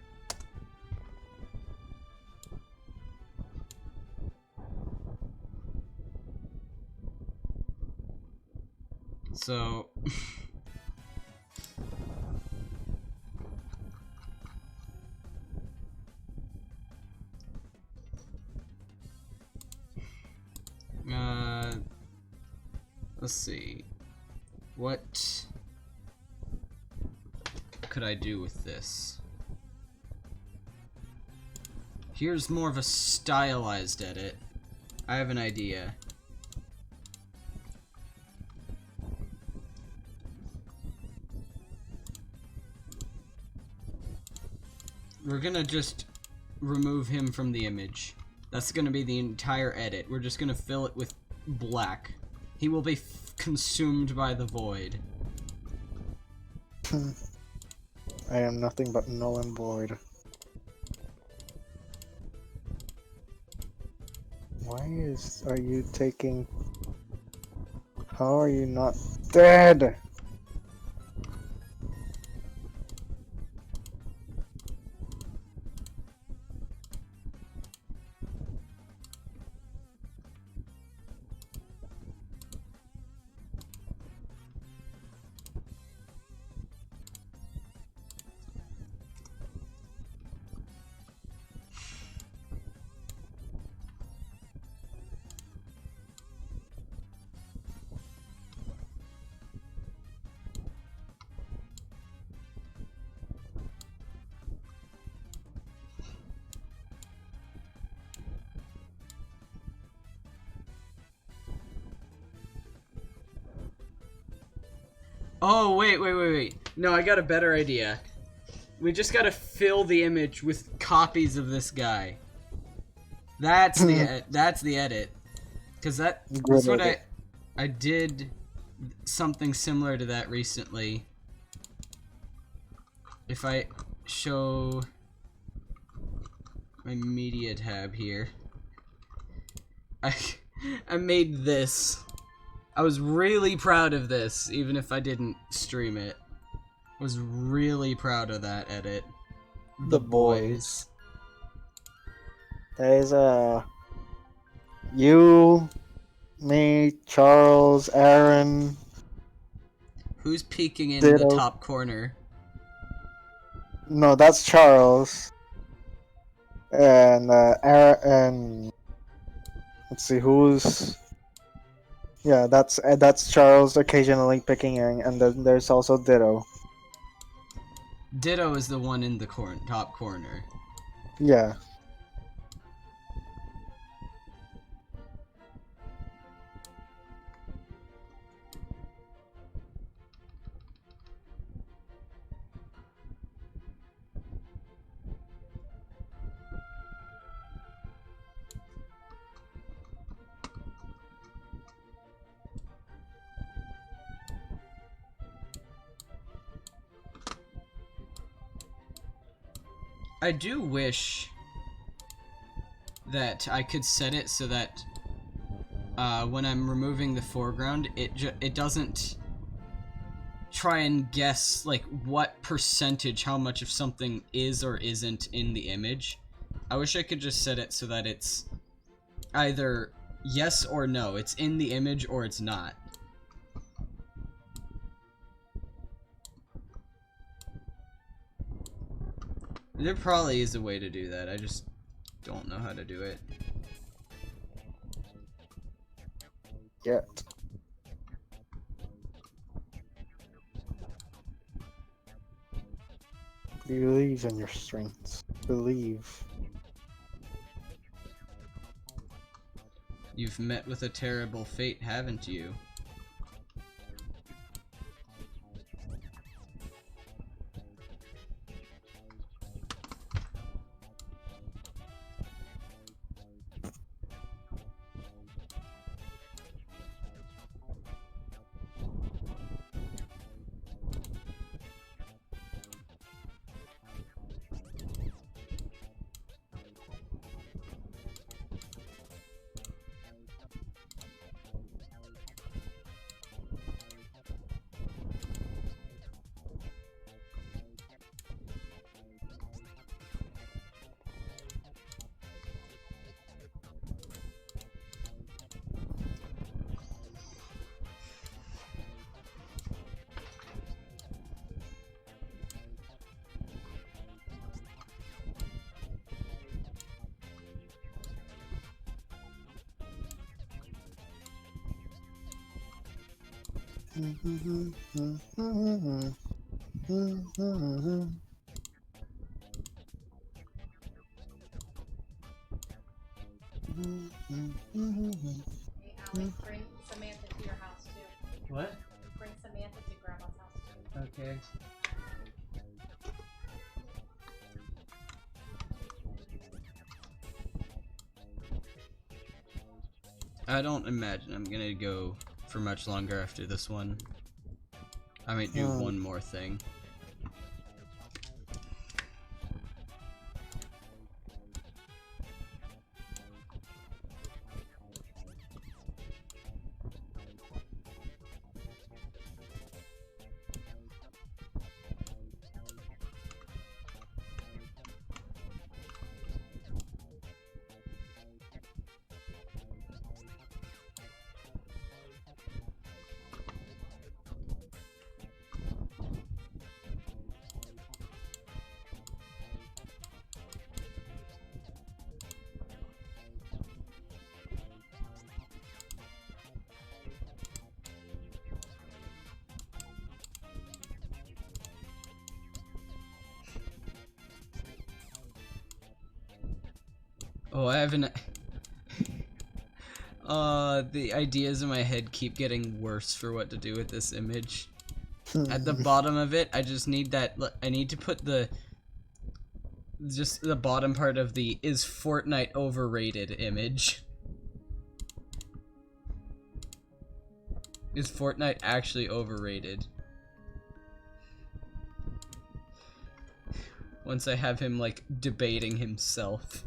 So... let's see. What could I do with this? Here's more of a stylized edit. I have an idea. We're gonna just remove him from the image. That's gonna be the entire edit. We're just gonna fill it with black. He will be consumed by the void.
I am nothing but null and void. Are you taking... How are you not dead?
Oh, wait. No, I got a better idea. We just gotta fill the image with copies of this guy. That's the edit. Cause that's what I did something similar to that recently. If I show my media tab here, I made this. I was really proud of this, even if I didn't stream it. I was really proud of that edit.
The boys. There's you, me, Charles, Aaron.
Who's peeking in
Ditto.
the top corner?
No, that's Charles. And Aaron. And let's see who's. Yeah, that's Charles occasionally picking Aaron, and then there's also Ditto.
Ditto is the one in the top corner.
Yeah.
I do wish that I could set it so that when I'm removing the foreground, it doesn't try and guess like what percentage, how much of something is or isn't in the image. I wish I could just set it so that it's either yes or no. It's in the image or it's not. There probably is a way to do that. I just don't know how to do it.
Yeah. Believe in your strengths. Believe.
You've met with a terrible fate, haven't you?
Hey, Alex, bring Samantha to your house too.
What?
Bring Samantha to Grandma's house too.
Okay. I don't imagine I'm gonna go for much longer after this one. I might do one more thing. Oh, I haven't. The ideas in my head keep getting worse for what to do with this image. At the bottom of it, I just need that. I need to put just the bottom part of the "is Fortnite overrated" image. Is Fortnite actually overrated? Once I have him like debating himself.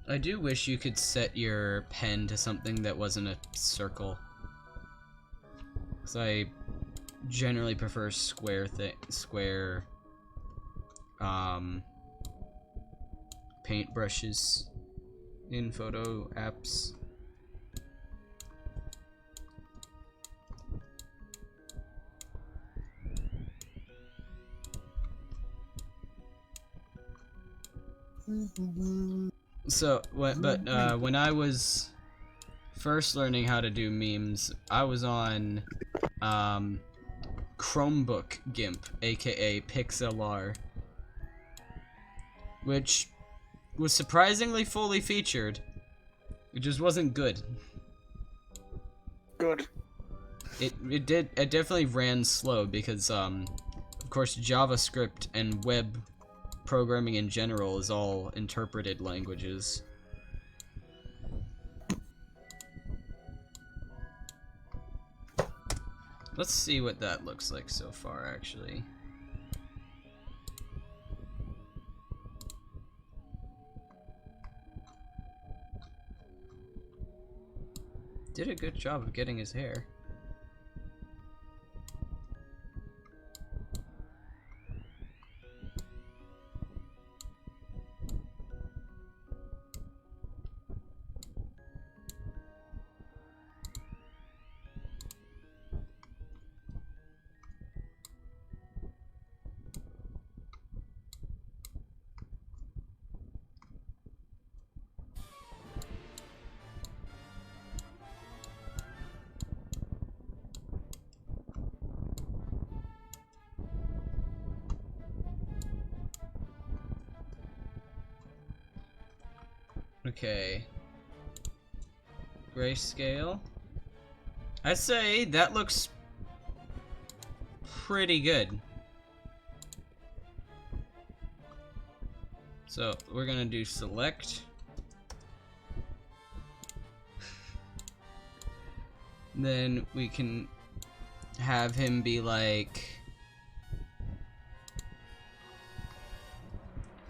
I do wish you could set your pen to something that wasn't a circle. Because I generally prefer square paintbrushes in photo apps. So, when I was first learning how to do memes, I was on Chromebook GIMP, aka Pixlr, which was surprisingly fully featured. It just wasn't good.
Good.
It definitely ran slow because of course JavaScript and web programming in general is all interpreted languages. Let's see what that looks like so far, actually. Did a good job of getting his hair. Okay. Grayscale. I'd say that looks pretty good. So we're gonna do select. Then we can have him be like...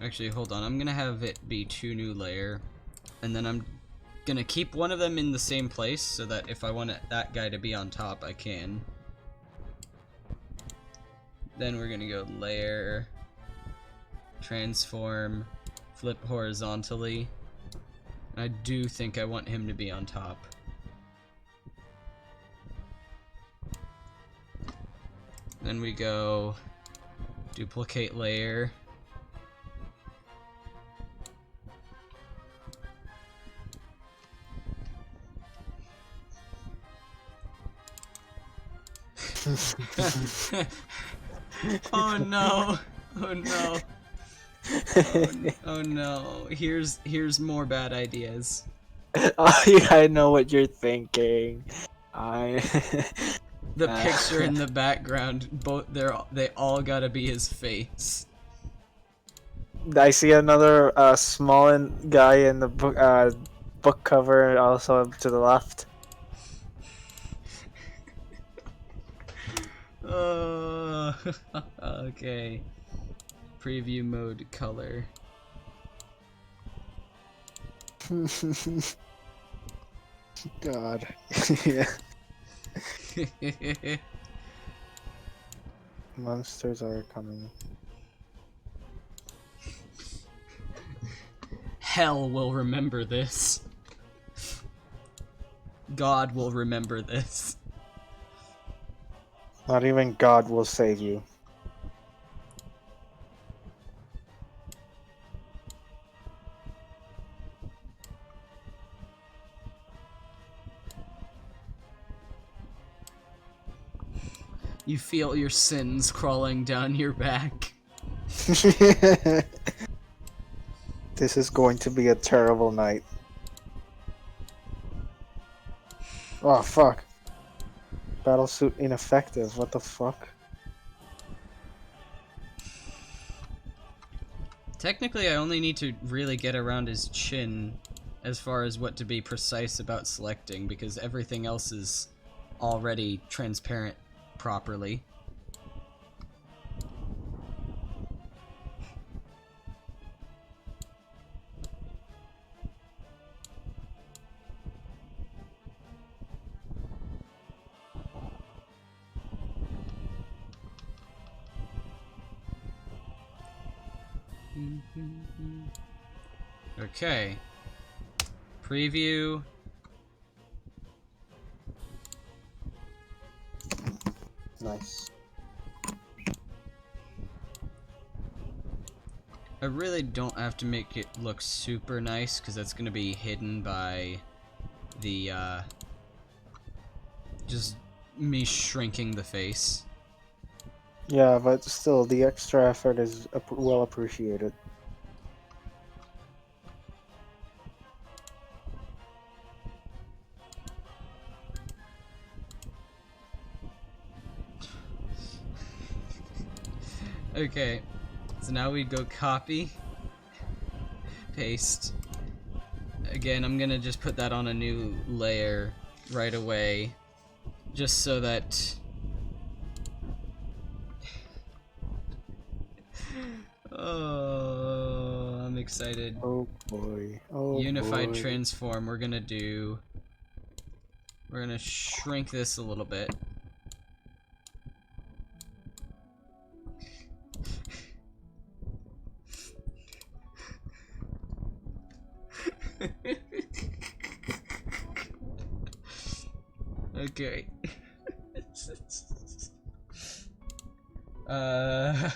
Actually, hold on. I'm gonna have it be 2 new layer. And then I'm gonna keep one of them in the same place so that if I want that guy to be on top, I can. Then we're gonna go layer, transform, flip horizontally. I do think I want him to be on top. Then we go duplicate layer. Oh no! Oh no! Oh no! Here's more bad ideas.
Oh, yeah, I know what you're thinking. I.
The picture in the background, they all gotta be his face.
I see another small guy in the book cover, also to the left.
Okay. Preview mode color.
God. Yeah. Monsters are coming.
Hell will remember this. God will remember this.
Not even God will save you.
You feel your sins crawling down your back.
This is going to be a terrible night. Oh, fuck. Battlesuit ineffective. What the fuck?
Technically, I only need to really get around his chin as far as what to be precise about selecting, because everything else is already transparent properly. Okay. Preview.
Nice.
I really don't have to make it look super nice, because that's going to be hidden by the, just me shrinking the face.
Yeah, but still, the extra effort is well appreciated.
Okay, so now we go copy, paste. Again, I'm gonna just put that on a new layer right away, just so that... Oh, I'm excited.
Oh boy. Oh
Unified
boy.
transform, we're gonna shrink this a little bit. Okay. uh...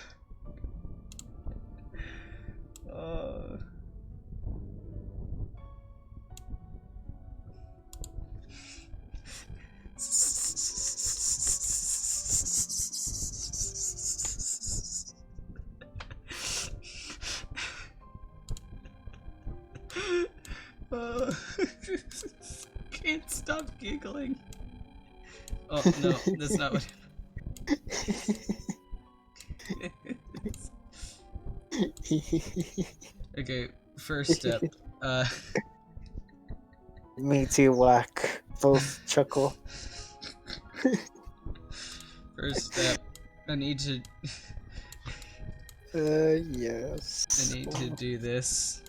Can't stop giggling. Oh no, that's not what. Okay, first step.
Me too, whack. Both chuckle.
First step. I need to.
Yes.
I need to do this.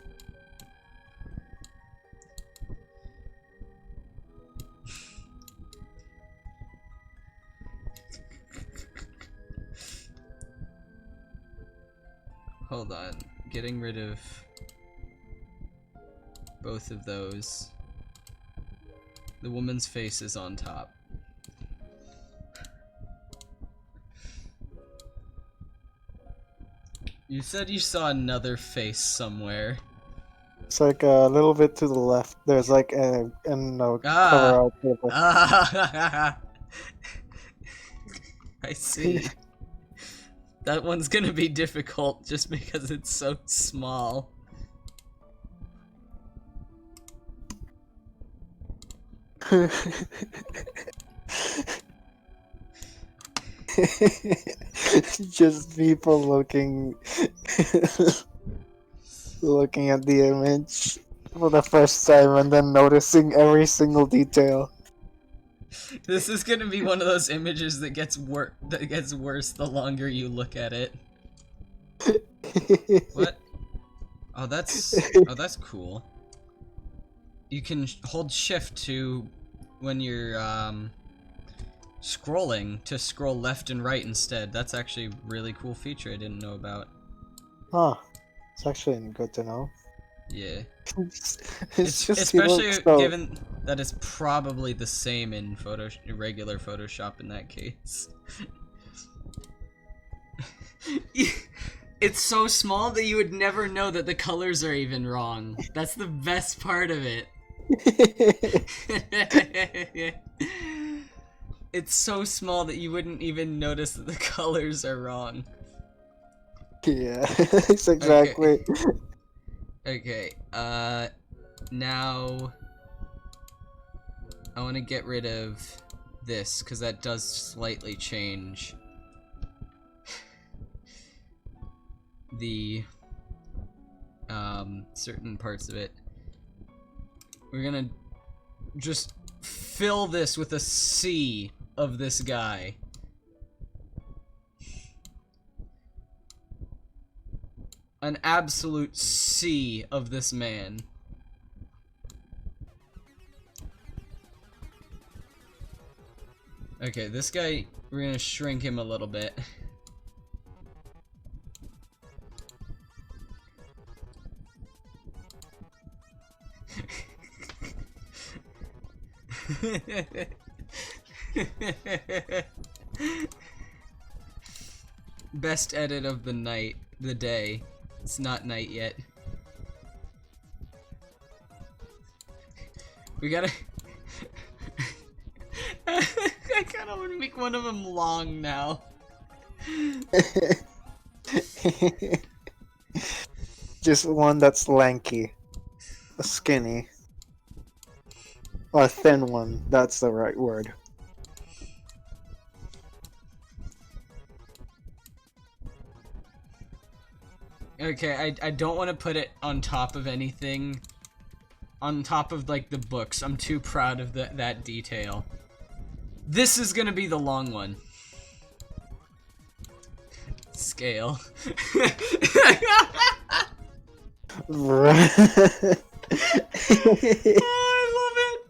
hold on. Getting rid of both of those. The woman's face is on top. You said you saw another face somewhere.
It's like a little bit to the left. There's like a cover out table.
Ah! I see. That one's gonna be difficult just because it's so small.
Just people looking looking at the image for the first time and then noticing every single detail.
This is gonna be one of those images that gets worse the longer you look at it. What? Oh, that's cool. You can hold shift to when you're scrolling to scroll left and right instead. That's actually a really cool feature I didn't know about.
Huh. It's actually good to know.
Yeah.
It's just
Especially
so...
given that it's probably the same in regular Photoshop in that case. It's so small that you would never know that the colors are even wrong. That's the best part of it. It's so small that you wouldn't even notice that the colors are wrong.
Yeah, it's exactly.
Okay, now I want to get rid of this because that does slightly change the certain parts of it. We're gonna just fill this with a sea of this guy. An absolute sea of this man. Okay, this guy, we're gonna shrink him a little bit. Best edit of the night, the day. It's not night yet. We gotta... I kinda wanna make one of them long now.
Just one that's lanky. A skinny. Or a thin one, that's the right word.
Okay, I don't want to put it on top of anything. On top of, like, the books. I'm too proud of that detail. This is gonna be the long one. Scale. Oh, I love it!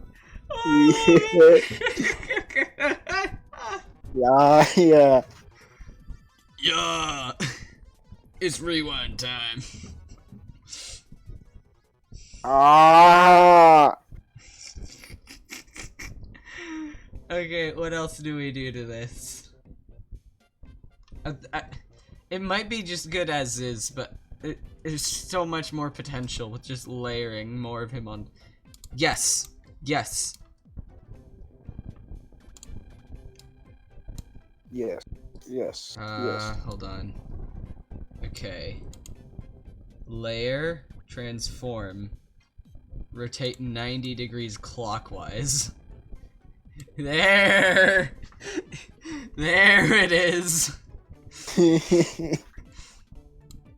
Oh,
Yeah, yeah.
Yeah! It's rewind time.
Ah!
Okay, what else do we do to this? It might be just good as is, but there's so much more potential with just layering more of him on. Yes! Yes!
Yes. Yes. Yes.
Hold on. Okay. Layer, transform, rotate 90 degrees clockwise. There! There it is!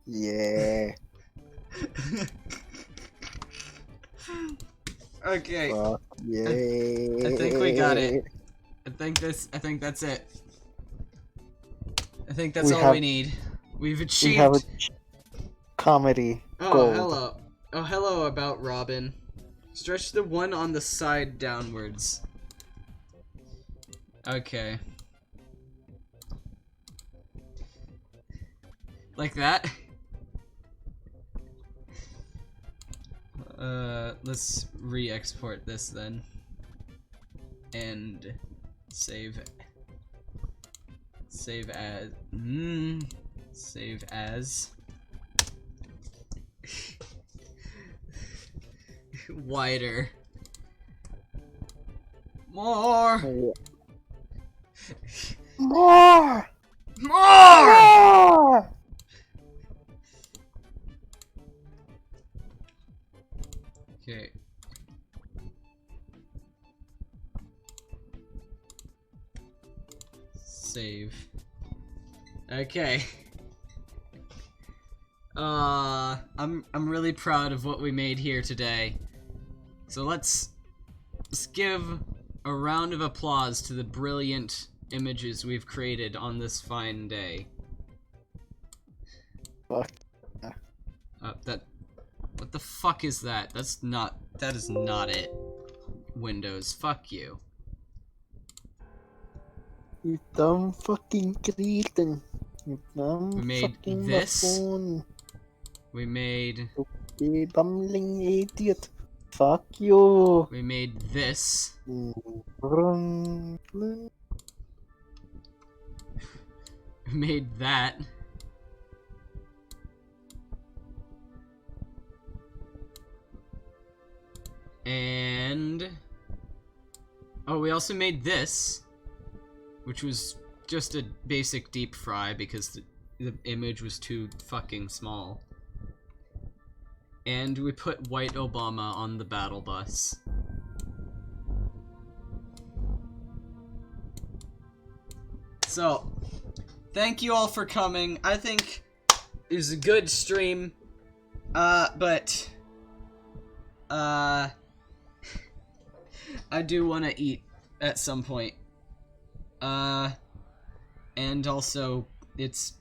Yeah.
Okay.
Yeah.
I think we got it. I think that's it. I think that's all we need. We've achieved.
We have a comedy.
Oh,
gold.
hello. Oh, hello about Robin. Stretch the one on the side downwards. Okay. Like that? Let's re-export this then. And save as save as wider. More.
More!
More.
More!
Okay. Save. Okay. I'm really proud of what we made here today. So let's give a round of applause to the brilliant images we've created on this fine day.
Fuck.
What the fuck is that? That is not it. Windows, fuck you.
You dumb fucking cretin. You dumb
We made
fucking
this.
buffoon.
We made
You bumbling idiot. Fuck you.
we made this.
Brum.
We made that. And oh, we also made this, which was just a basic deep fry because the image was too fucking small. And we put White Obama on the battle bus. So, thank you all for coming. I think it was a good stream. But I do want to eat at some point. And also, it's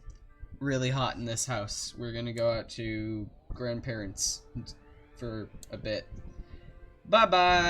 really hot in this house. We're gonna go out to grandparents for a bit. Bye-bye!